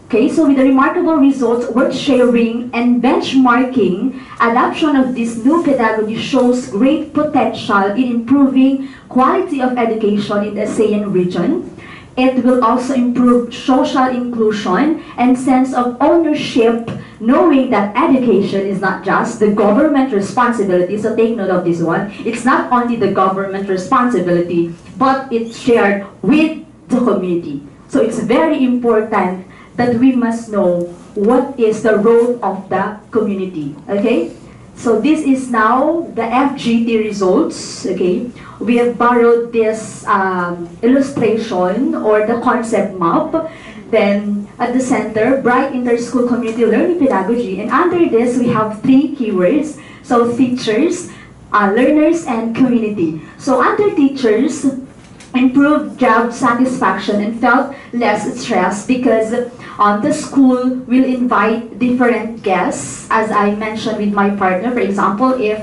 okay, so with the remarkable results worth sharing and benchmarking, adoption of this new pedagogy shows great potential in improving quality of education in the ASEAN region. It will also improve social inclusion and sense of ownership, knowing that education is not just the government responsibility. So take note of this one. It's not only the government responsibility, but it's shared with the community. So it's very important that we must know what is the role of the community, okay? So this is now the FGT results, okay? We have borrowed this illustration or the concept map. Then at the center, bright inter-school community learning pedagogy. And under this, we have 3 keywords. So teachers, learners, and community. So under teachers, improved job satisfaction and felt less stressed because the school will invite different guests. As I mentioned with my partner, for example, if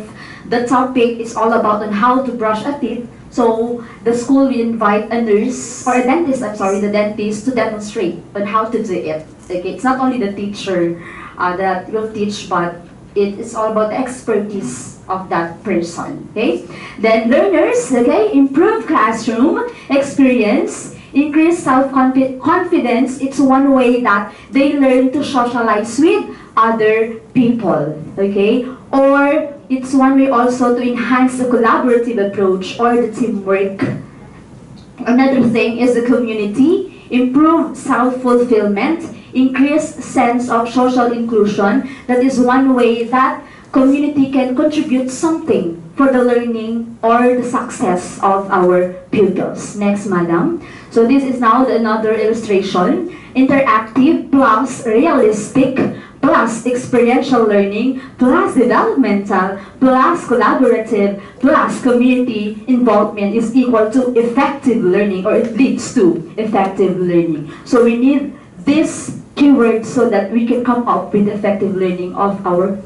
the topic is all about on how to brush a teeth, so the school will invite a nurse or a dentist, the dentist to demonstrate on how to do it. Okay, it's not only the teacher that will teach, but it is all about the expertise of that person. Okay, then learners, okay, improve classroom experience, increase self-confidence. It's one way that they learn to socialize with other people, okay, or it's one way also to enhance the collaborative approach or the teamwork. Another thing is the community, improve self-fulfillment, increase sense of social inclusion. That is one way that community can contribute something for the learning or the success of our pupils. Next, madam. So this is now another illustration. Interactive plus realistic plus experiential learning plus developmental plus collaborative plus community involvement is equal to effective learning, or it leads to effective learning. So we need this keyword so that we can come up with effective learning of our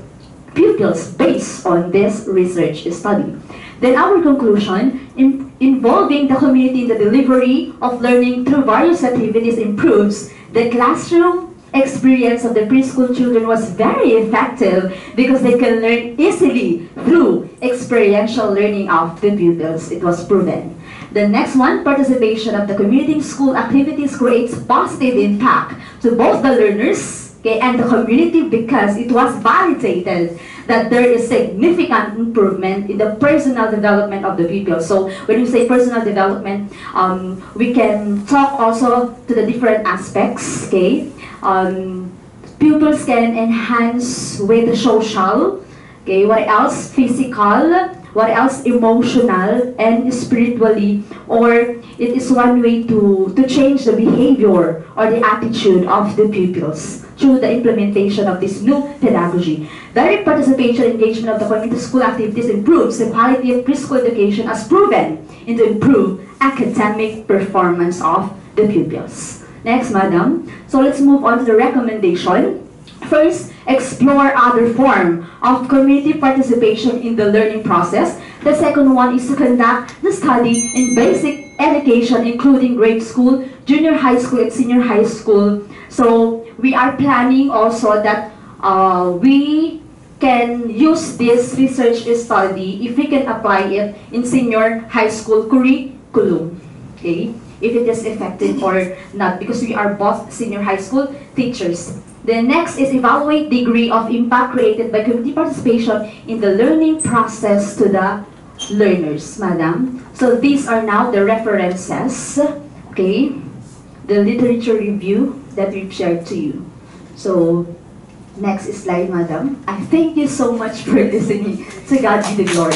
pupils based on this research study. Then our conclusion, involving the community in the delivery of learning through various activities improves the classroom experience of the preschool children was very effective because they can learn easily through experiential learning of the pupils. It was proven. The next one, participation of the community in school activities creates positive impact to both the learners, okay, and the community because it was validated that there is significant improvement in the personal development of the pupils. So when you say personal development, we can talk also to the different aspects, okay? Pupils can enhance with the social, okay, what else? Physical, what else? Emotional and spiritually, or it is one way to change the behavior or the attitude of the pupils through the implementation of this new pedagogy. Direct participation engagement of the community school activities improves the quality of preschool education as proven in the improved academic performance of the pupils. Next, madam. So let's move on to the recommendation. First, explore other form of community participation in the learning process. The second one is to conduct the study in basic education, including grade school, junior high school, and senior high school. So we are planning also that we can use this research study if we can apply it in senior high school curriculum. Okay, if it is effective or not, because we are both senior high school teachers. The next is evaluate degree of impact created by community participation in the learning process to the learners, madam. So these are now the references, okay, the literature review that we've shared to you. So next slide, madam. I thank you so much for listening. To God be the glory.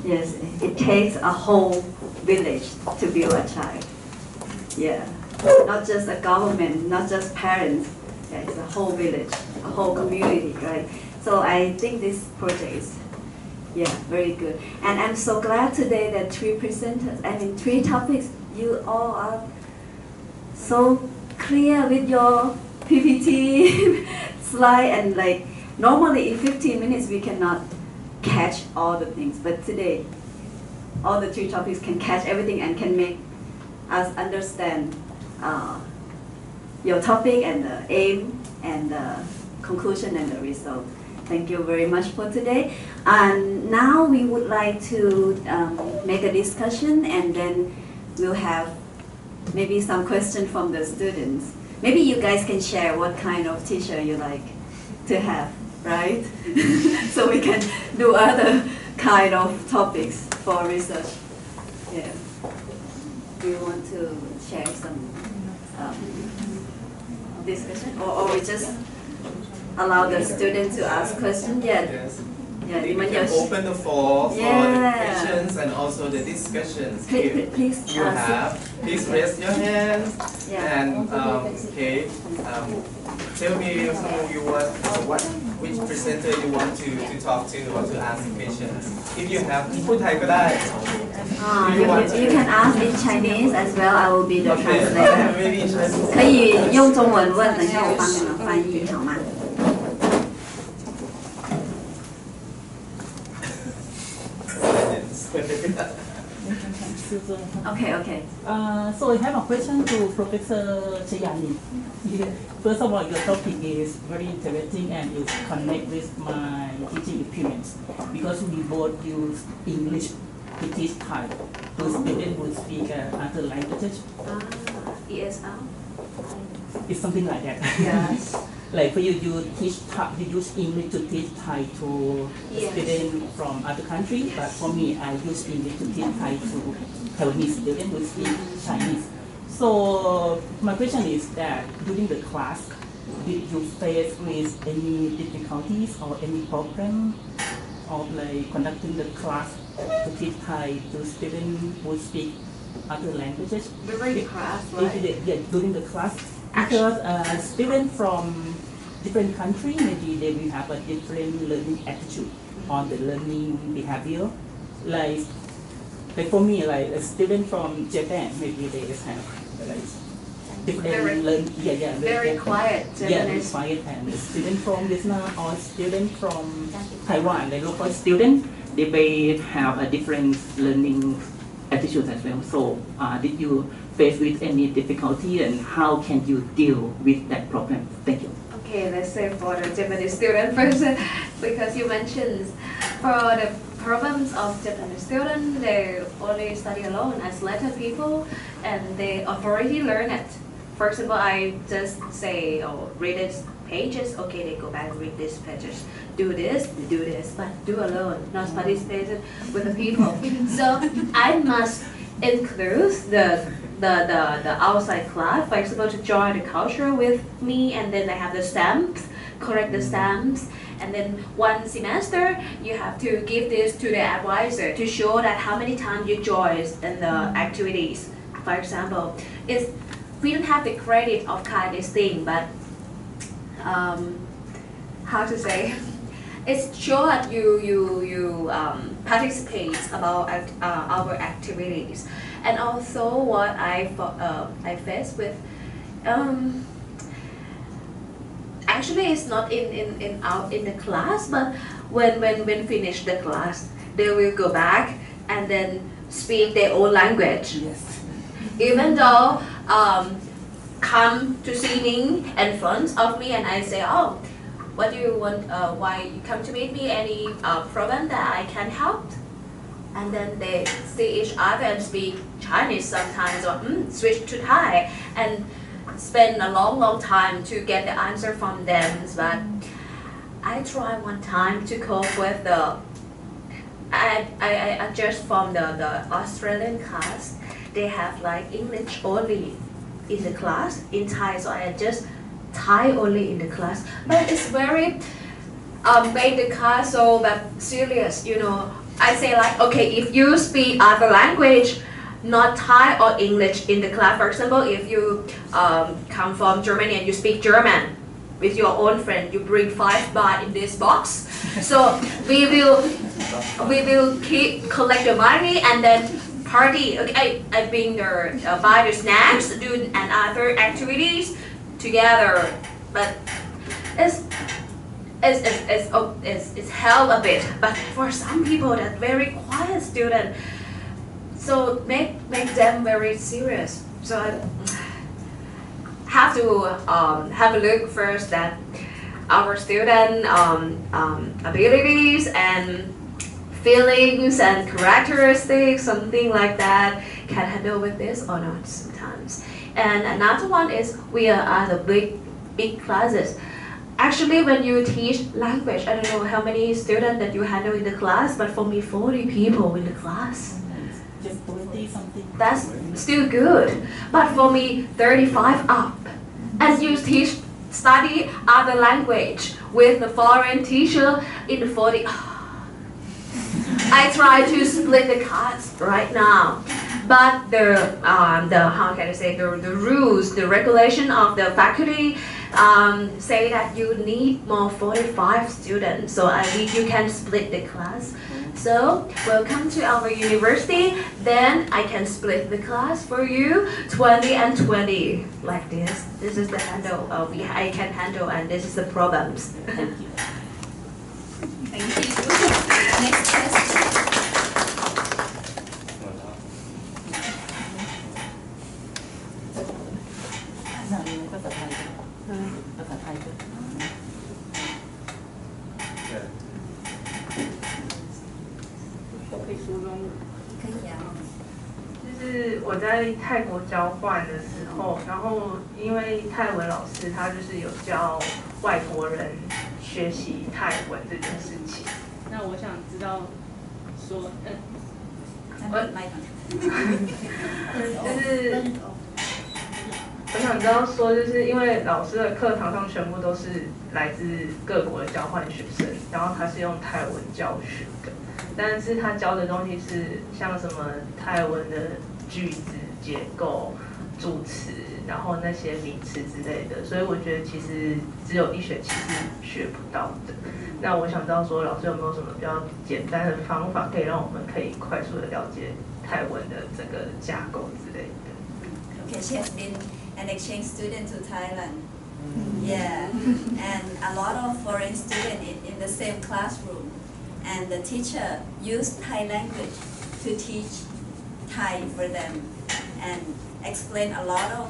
Yes, it takes a whole village to build a child. Yeah, not just a government, not just parents. Yeah, it's a whole village, a whole community, right? So I think this project is, yeah, very good. And I'm so glad today that three presenters, I mean 3 topics, you all are so clear with your PPT slide, and like normally in 15 minutes we cannot catch all the things, but today all the 3 topics can catch everything and can make us understand your topic and the aim and the conclusion and the result. Thank you very much for today. And now we would like to make a discussion, and then we'll have maybe some questions from the students. Maybe you guys can share what kind of teacher you like to have, right? So we can do other kind of topics for research. Yeah. Do you want to share some discussion, or we just allow the students to ask questions? Yeah. Yes. Yeah. We can open the floor for the questions and also the discussions. Please You have, please raise your hands. Yeah. And okay, tell me who you want, which presenter you want to talk to or to ask questions. If you have, พูดไทยก็ได้ You can ask in Chinese as well. I will be the Okay, translator. maybe Chinese. 可以用中文问，等一下我帮你们翻译好吗？ Okay, okay. So I have a question to Professor Chayani. First of all, your topic is very interesting and it connect with my teaching experience because we both use English to teach Thai to students who speak other languages. ESL. It's something like that. Yes. Like for you, you teach Thai, you use English to teach Thai to Yes. students from other countries, but for me, I use English to teach Thai to Taiwanese students who speak Chinese. So my question is that during the class, did you face with any difficulties or any problem of like conducting the class to teach Thai to students who speak other languages? During the class, right? Yeah, during the class. Because students from different countries, maybe they will have a different learning attitude on the learning behavior. Like for me, like a student from Japan, maybe they have like different learning. Very quiet Yeah, very Japanese. quiet. And a student from Vietnam or student from Taiwan, the local student, they may have a different learning attitude as well. So did you face with any difficulty and how can you deal with that problem? Thank you. Okay, let's say for the Japanese student first, because you mentioned for the problems of Japanese students, they only study alone as letter people, and they already learn it. First of all, I just say, oh, read it pages. Okay, they go back and read these pages. Do this, but do alone, not participate with the people. So I must include the outside class, for example, to join the culture with me, and then I have the stamps, correct the stamps, and then one semester you have to give this to the advisor to show that how many times you joined in the activities. For example, we don't have the credit of kind this thing, but how to say? It's sure that you participate about our activities, and also what I faced with. Actually, it's not in the class, but when finish the class, they will go back and then speak their own language. Yes. Even though come to see me in front of me and I say, oh, what do you want, why you come to meet me, any problem that I can help? And then they see each other and speak Chinese sometimes, or switch to Thai, and spend a long time to get the answer from them. But I tried one time to cope with the, I adjust from the Australian class. They have like English only in the class in Thai, so I adjust Thai only in the class. But it's very made the class so serious, you know. I say like, okay, if you speak other language, not Thai or English in the class, for example, if you come from Germany and you speak German with your own friend, you bring 5 baht in this box. So we will collect the money and then party. Okay, I bring the buy the snacks, do and other activities together. But it's help a bit. But for some people, that very quiet student, so make them very serious. So I have to have a look first that our student abilities and feelings and characteristics, something like that, can handle with this or not sometimes. And another one is we are the big classes. Actually, when you teach language, I don't know how many students that you handle in the class, but for me, 40 people in the class. Just 20 something. That's still good. But for me, 35 up. As you study other language with the foreign teacher in the 40. I try to split the class right now, but the how can I say, the rules, the regulation of the faculty say that you need more 45 students, so you can split the class. So welcome to our university. Then I can split the class for you, 20 and 20, like this. This is the handle I can handle, and this is the problems. Thank you. Thank you. Next question. ภาษาไทยภาษาไทยด้วย 可以啊。就是我在泰国交换的时候，然后因为泰文老师他就是有教外国人学习泰文这件事情。那我想知道说，就是我想知道说，就是因为老师的课堂上全部都是来自各国的交换学生，然后他是用泰文教学的。但是他教的东西是像什么泰文的句子结构、助词，然后那些名词之类的，所以我觉得其实只有1学期是学不到的。那我想知道说，老师有没有什么比较简单的方法，可以让我们可以快速的了解泰文的整个架构之类的。Okay, she has been an exchange student to Thailand. Yeah, and a lot of foreign students in the same classroom. And the teacher used Thai language to teach Thai for them and explain a lot of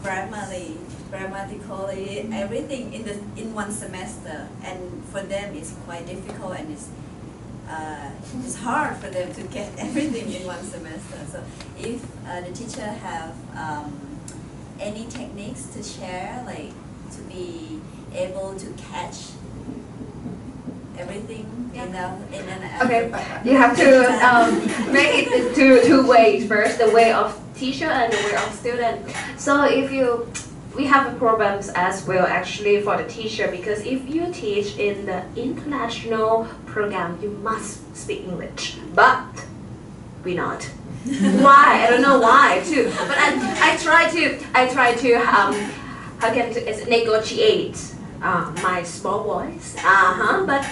grammatically, everything in one semester. And for them, it's quite difficult and it's hard for them to get everything in one semester. So if the teacher have any techniques to share, like to be able to catch everything in an Okay, you have to make it two ways. First, the way of teacher and the way of student. So we have problems as well actually for the teacher, because if you teach in the international program, you must speak English, but we not. Why? I don't know why too. But I try to how can I negotiate my small voice. But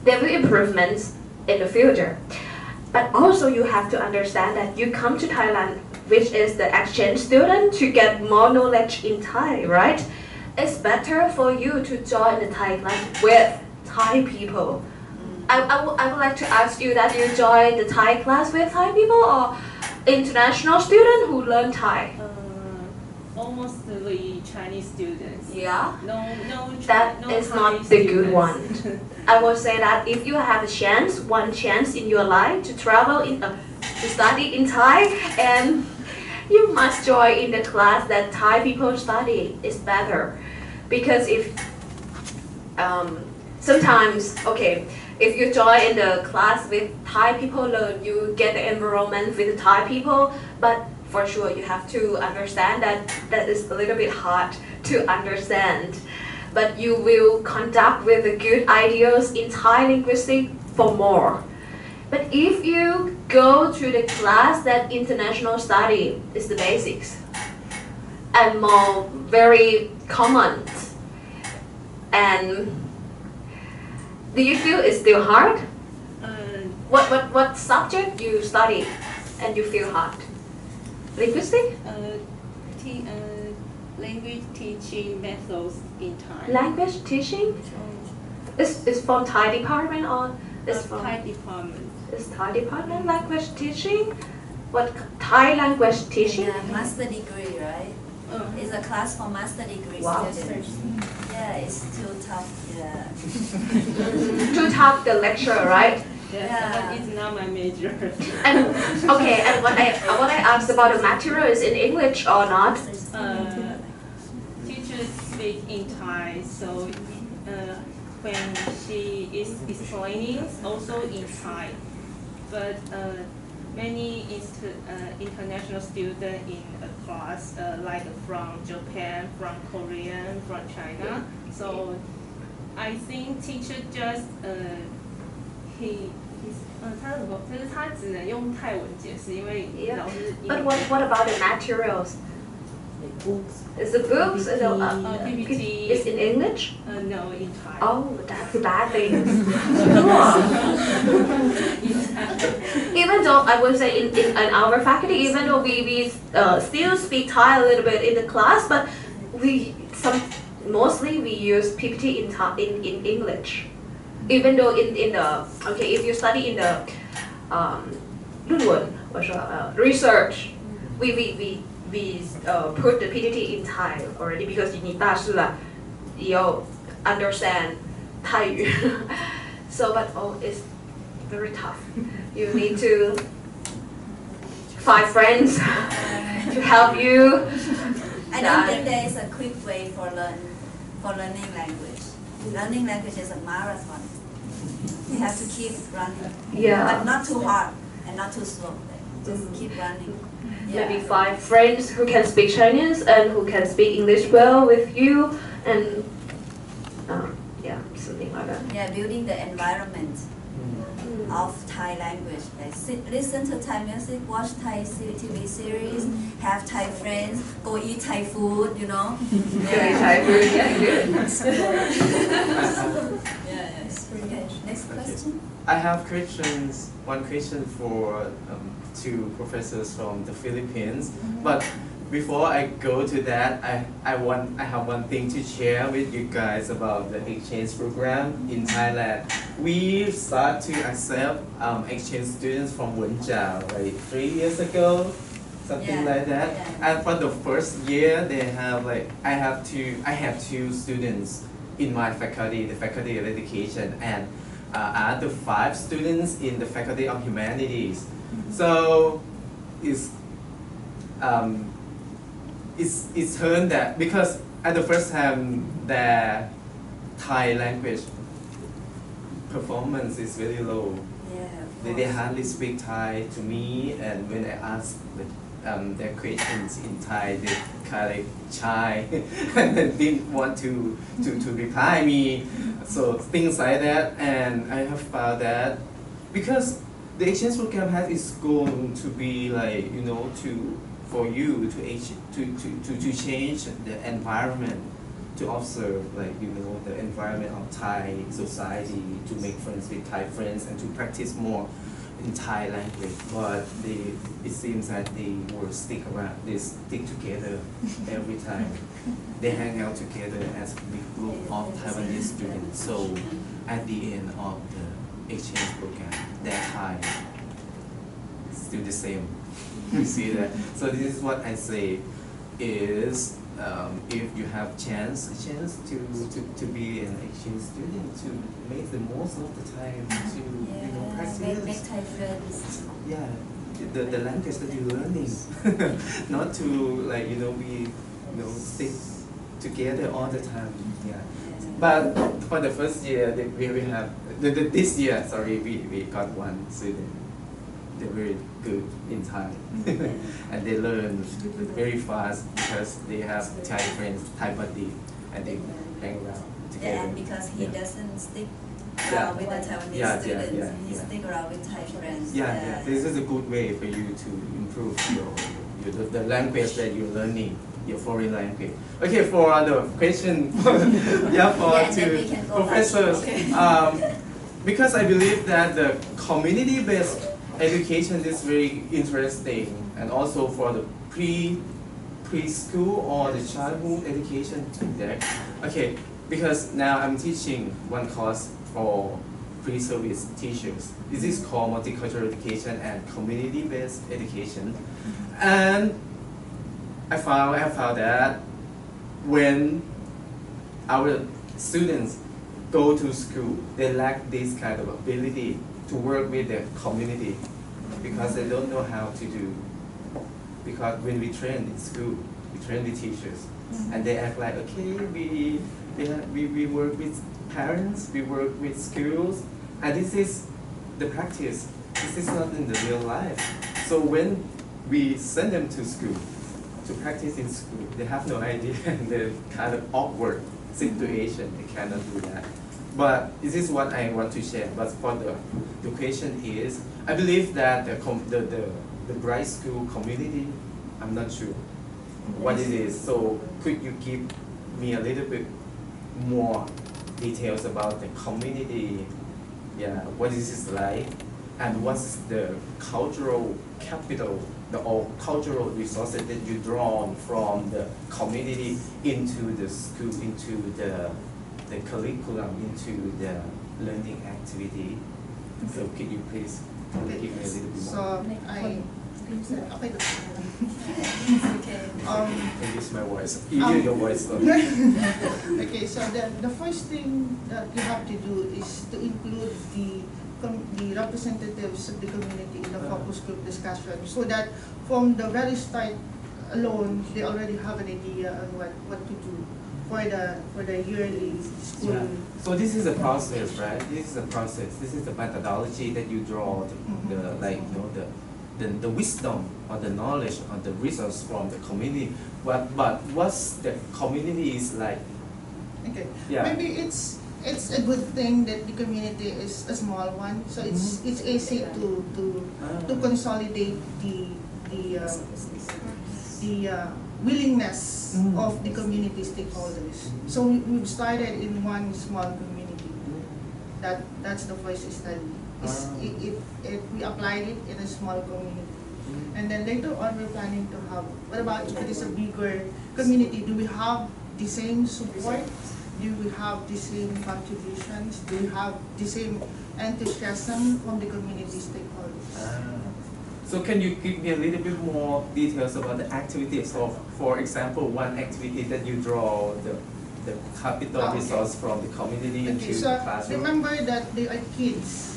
there will be improvements in the future. But also you have to understand that you come to Thailand, which is the exchange student, to get more knowledge in Thai, right? It's better for you to join the Thai class with Thai people. I would like to ask you that you joined the Thai class with Thai people or international student who learn Thai? Mostly Chinese students. Yeah. No. That no is Thai not the good students. one. I would say that if you have a chance, one chance in your life to travel to study in Thai, and you must join in the class that Thai people study is better, because if sometimes if you join in the class with Thai people, you get the environment with the Thai people, but for sure you have to understand that is a little bit hard to understand. But you will conduct with the good ideas in Thai linguistics for more. But if you go to the class that international study is the basics and more very common, and do you feel it's still hard? What subject you study and you feel hard? Linguistics? Language teaching methods in Thai. Language teaching? Is from Thai department or is from Thai department? Is Thai department language teaching? What Thai language teaching? Yeah, master degree, right? It's a class for master degree Wow. students. Yeah, it's too tough. Yeah. Too tough the lecture, right? Yeah, but it's not my major. And and what I asked about the material is in English or not? Teachers speak in Thai, so when she is explaining, also in Thai. But many international students in a class, like from Japan, from Korea, from China. So I think teacher just 他只能用泰文解释，因为老师。But what about the materials? Books. Is the books PPT. is in English? No, in Thai. Oh, that's a bad thing. Even though I would say in our faculty, even though we still speak Thai a little bit in the class, but mostly we use PPT in English. Even though in the if you study in the 论文或者research, we put the PPT in Thai already because 你大四了，要 understand 泰语。So but it's very tough. You need to find friends to help you. I don't think there is a quick way for learning language. Learning language is a marathon. You have to keep running. Yeah. But not too hard and not too slow. Just keep running. Yeah. Maybe find friends who can speak Chinese and who can speak English well with you, and something like that. Yeah, building the environment of Thai language. Like listen to Thai music, watch Thai TV series, have Thai friends, go eat Thai food, you know. Yeah. Thai food, yeah, good. Yeah, it's pretty good. Next question. I have one question for two professors from the Philippines. But before I go to that, I have one thing to share with you guys about the exchange program in Thailand. We start to accept exchange students from Wenzao like 3 years ago, something like that. Yeah. And for the first year, they have I have two students in my faculty, the Faculty of Education, and other 5 students in the Faculty of Humanities. So it's turned that because at the first time their Thai language performance is very low. Yeah. They hardly speak Thai to me, and when I ask their questions in Thai, they kind of shy and didn't want to reply me. So things like that, and I have found that because the exchange program has its goal to be for you to change the environment, to observe the environment of Thai society, to make friends with Thai friends, and to practice more in Thai language. But it seems that they will stick together every time. They hang out together as a big group of Taiwanese students. So at the end of the exchange program. Their Thai still the same. You see that? So this is what I say is if you have a chance to be an exchange student, to make the most of the time to practice. Make Thai friends. Yeah, the language that you're learning, not to like be stick together all the time. Yeah, but for the first year we have this year. Sorry, we got one student. They're very good in Thai, and they learn very fast because they have Thai friends, Thai buddy, and they hang around together. Yeah, and because he doesn't stick Yeah. with the Taiwanese students, he stick around with Thai friends. Yeah. This is a good way for you to improve the language that you're learning, your foreign language. Okay, for the question, to professors, because I believe that the community-based education is very interesting, and also for the preschool or the childhood education there. Okay, because now I'm teaching one course for pre-service teachers. This is called multicultural education and community-based education, and I found that when our students go to school, they lack this kind of ability to work with the community because they don't know how to do. Because when we train in school, we train the teachers, and they act like, okay, we work with parents, we work with schools, and this is the practice. This is not in the real life. So when we send them to school to practice in school, they have no idea the kind of awkward situation. They cannot do that. But this is what I want to share. But for the question is, I believe that the bright school community, I'm not sure what it is. So could you give me a little bit more details about the community? Yeah, what is this like, and what's the cultural capital, or cultural resources that you draw from the community into the school, into the curriculum, into the learning activity? So can you please give me a little bit more? So Okay. I use my voice. You use your voice. Okay, so the first thing that you have to do is to include the representatives of the community in the focus group discussion, so that from the very start alone, they already have an idea on what to do for the yearly school. Yeah. So this is a process, right? This is a process. This is the methodology that you draw, the wisdom or the knowledge or the resource from the community. But what's the community is like? Okay. Yeah. Maybe it's a good thing that the community is a small one, so it's easy to consolidate the willingness of the community stakeholders. So we've started in one small community. That's the first study. We applied it in a small community. And then later on we're planning to have, what about if it is a bigger community? Do we have the same support? Do we have the same contributions? Do we have the same enthusiasm from the community stakeholders? So can you give me a little bit more details about the activities? So for example, one activity that you draw the capital resource from the community into the classroom? Remember that they are kids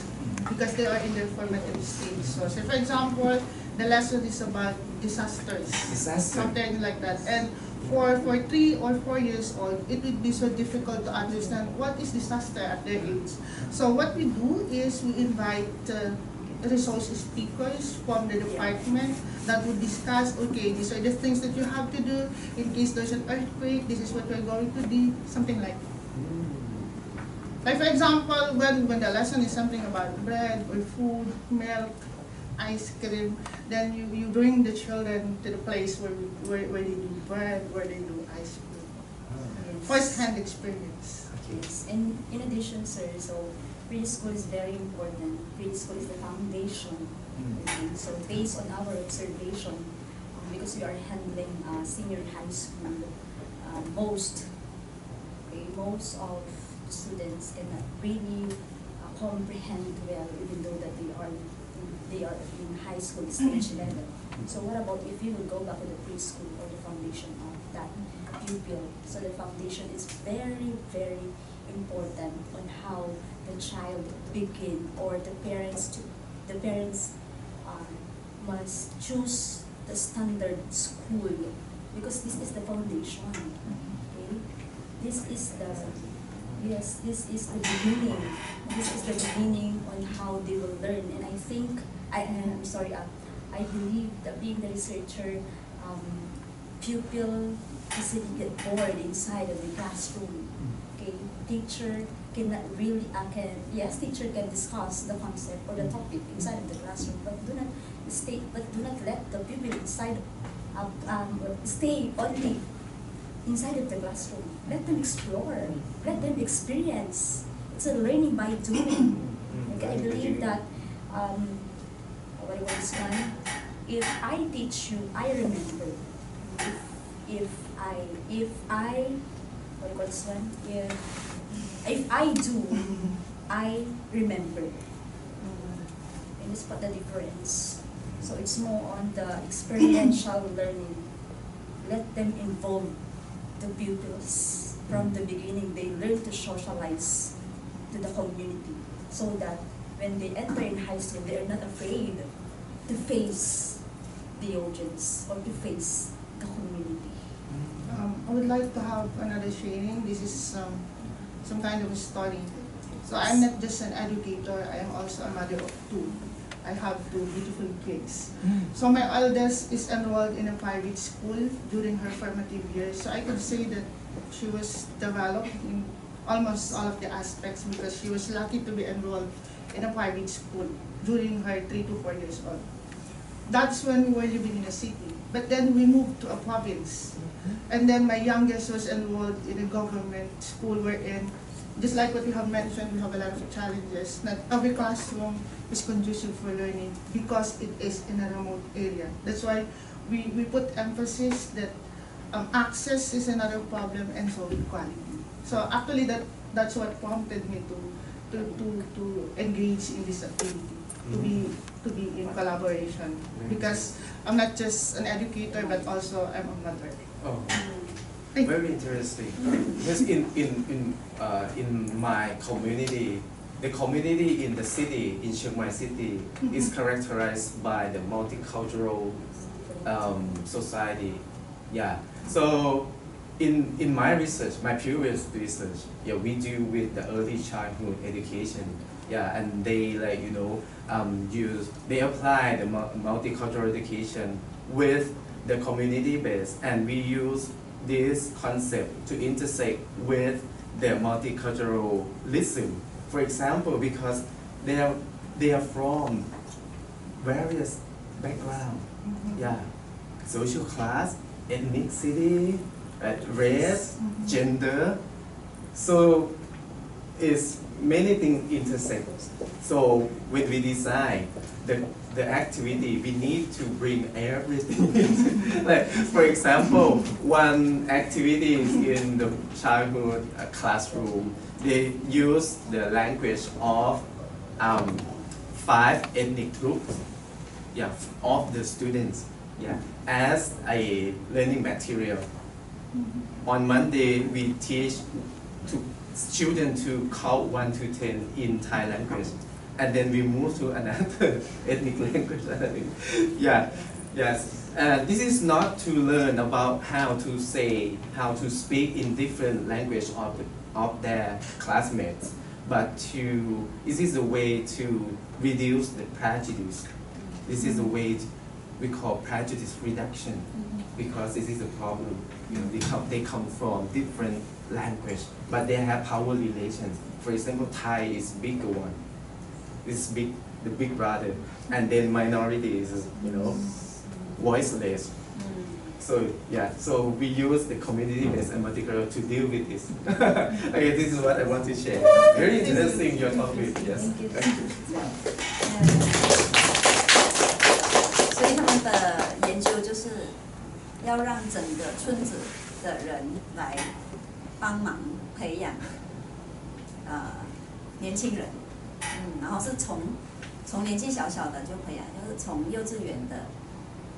because they are in their formative stage. So say for example, the lesson is about disasters. Something like that. And for 3 or 4 years old, it would be so difficult to understand what is disaster at their age. So what we do is we invite resource speakers from the department that would discuss, okay, these are the things that you have to do in case there's an earthquake, this is what we're going to do, something like that. Like for example, when the lesson is something about bread or food, milk, ice cream, then you bring the children to the place where they do bread, where they do ice cream. First-hand experience. Yes, and in addition, sir, so preschool is very important. Preschool is the foundation. Okay? So based on our observation, because we are handling senior high school, most of students cannot really comprehend well, even though that they are in high school stage level. So what about if you will go back to the preschool or the foundation of that pupil? So the foundation is very, very important on how the child begin, or the parents must choose the standard school, because this is the foundation. Okay, this is the beginning. This is the beginning on how they will learn. And I think I believe that being the researcher, pupil easily get bored inside of the classroom. Okay, teacher cannot really teacher can discuss the concept or the topic inside of the classroom, but do not let the pupil inside stay only inside of the classroom. Let them explore, let them experience. It's a learning by doing. Okay, I believe that if I teach you, I remember. If I do, I remember. And it's what the difference. So it's more on the experiential learning. Let them involve the pupils from the beginning. They learn to socialize to the community, so that when they enter in high school, they are not afraid to face the audience or to face the community. I would like to have another training. This is some kind of a story. So I'm not just an educator, I am also a mother of two. I have two beautiful kids. So my eldest is enrolled in a private school during her formative years. So I could say that she was developed in almost all of the aspects, because she was lucky to be enrolled in a private school during her 3 to 4 years old. That's when we were living in a city. But then we moved to a province. And then my youngest was enrolled in a government school wherein, just like what you have mentioned, we have a lot of challenges. Not every classroom is conducive for learning because it is in a remote area. That's why we put emphasis that access is another problem, and so with quality. So actually that's what prompted me to engage in this activity, to be in collaboration, because I'm not just an educator but also I'm a mother. Oh, very interesting. Because in my community, the community in the city, in Chiang Mai city, is characterized by the multicultural society. Yeah. So in my research, my previous research, yeah, we do with the early childhood education. Yeah, and they they apply the multicultural education with the community base, and we use this concept to intersect with the multiculturalism. For example, because they are from various backgrounds, yeah, social class, ethnicity, race, gender. So it's many things intersect. So when we design the activity, we need to bring everything. Like, for example, one activity is in the childhood classroom. They use the language of 5 ethnic groups, yeah, of the students, yeah, as a learning material. On Monday, we teach children to count 1 to 10 in Thai language, and then we move to another ethnic language. Yeah, yes. This is not to learn about how to speak in different language of their classmates, but this is a way to reduce the prejudice. This is a way we call prejudice reduction, because this is a problem. They come from different language, but they have power relations. For example, Thai is bigger one. It's the big brother, and then minority is voiceless. So yeah, so we use the community-based and multicultural to deal with this. Okay, this is what I want to share. Very interesting your topic. Yes. Thank you. 所以他们的研究就是要让整个村子的人来帮忙培养年轻人，然后是从年纪小小的就培养，就是从幼稚园的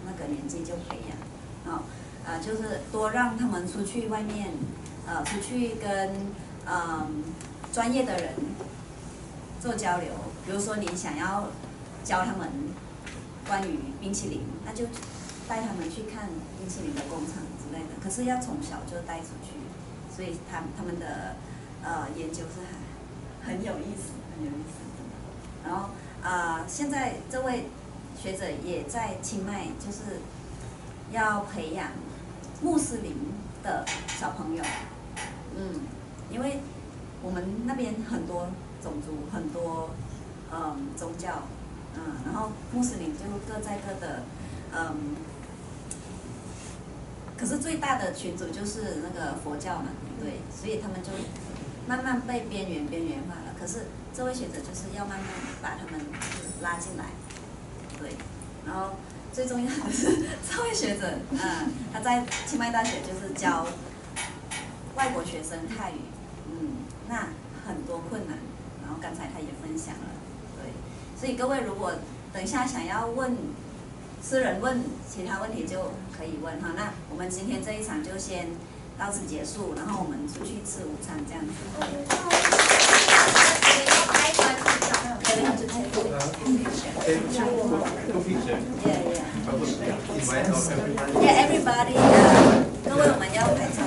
那个年纪就培养，就是多让他们出去外面，出去跟专业的人做交流。比如说你想要教他们关于冰淇淋，那就带他们去看冰淇淋的工厂之类的。可是要从小就带出去，所以他们的研究是很有意思，很有意思。然后现在这位学者也在清迈，就是要培养穆斯林的小朋友，因为我们那边很多种族，很多宗教，然后穆斯林就各在各的，可是最大的群组就是那个佛教嘛，对，所以他们就慢慢被边缘化了。可是这位学者就是要慢慢把他们拉进来，对，然后最重要的是这位学者，他在清迈大学就是教外国学生泰语，那很多困难，然后刚才他也分享了，对，所以各位如果等一下想要问私人问其他问题就可以问哈。那我们今天这一场就先到此结束，然后我们出去吃午餐这样子。Yeah, everybody. 各位我们要拍照。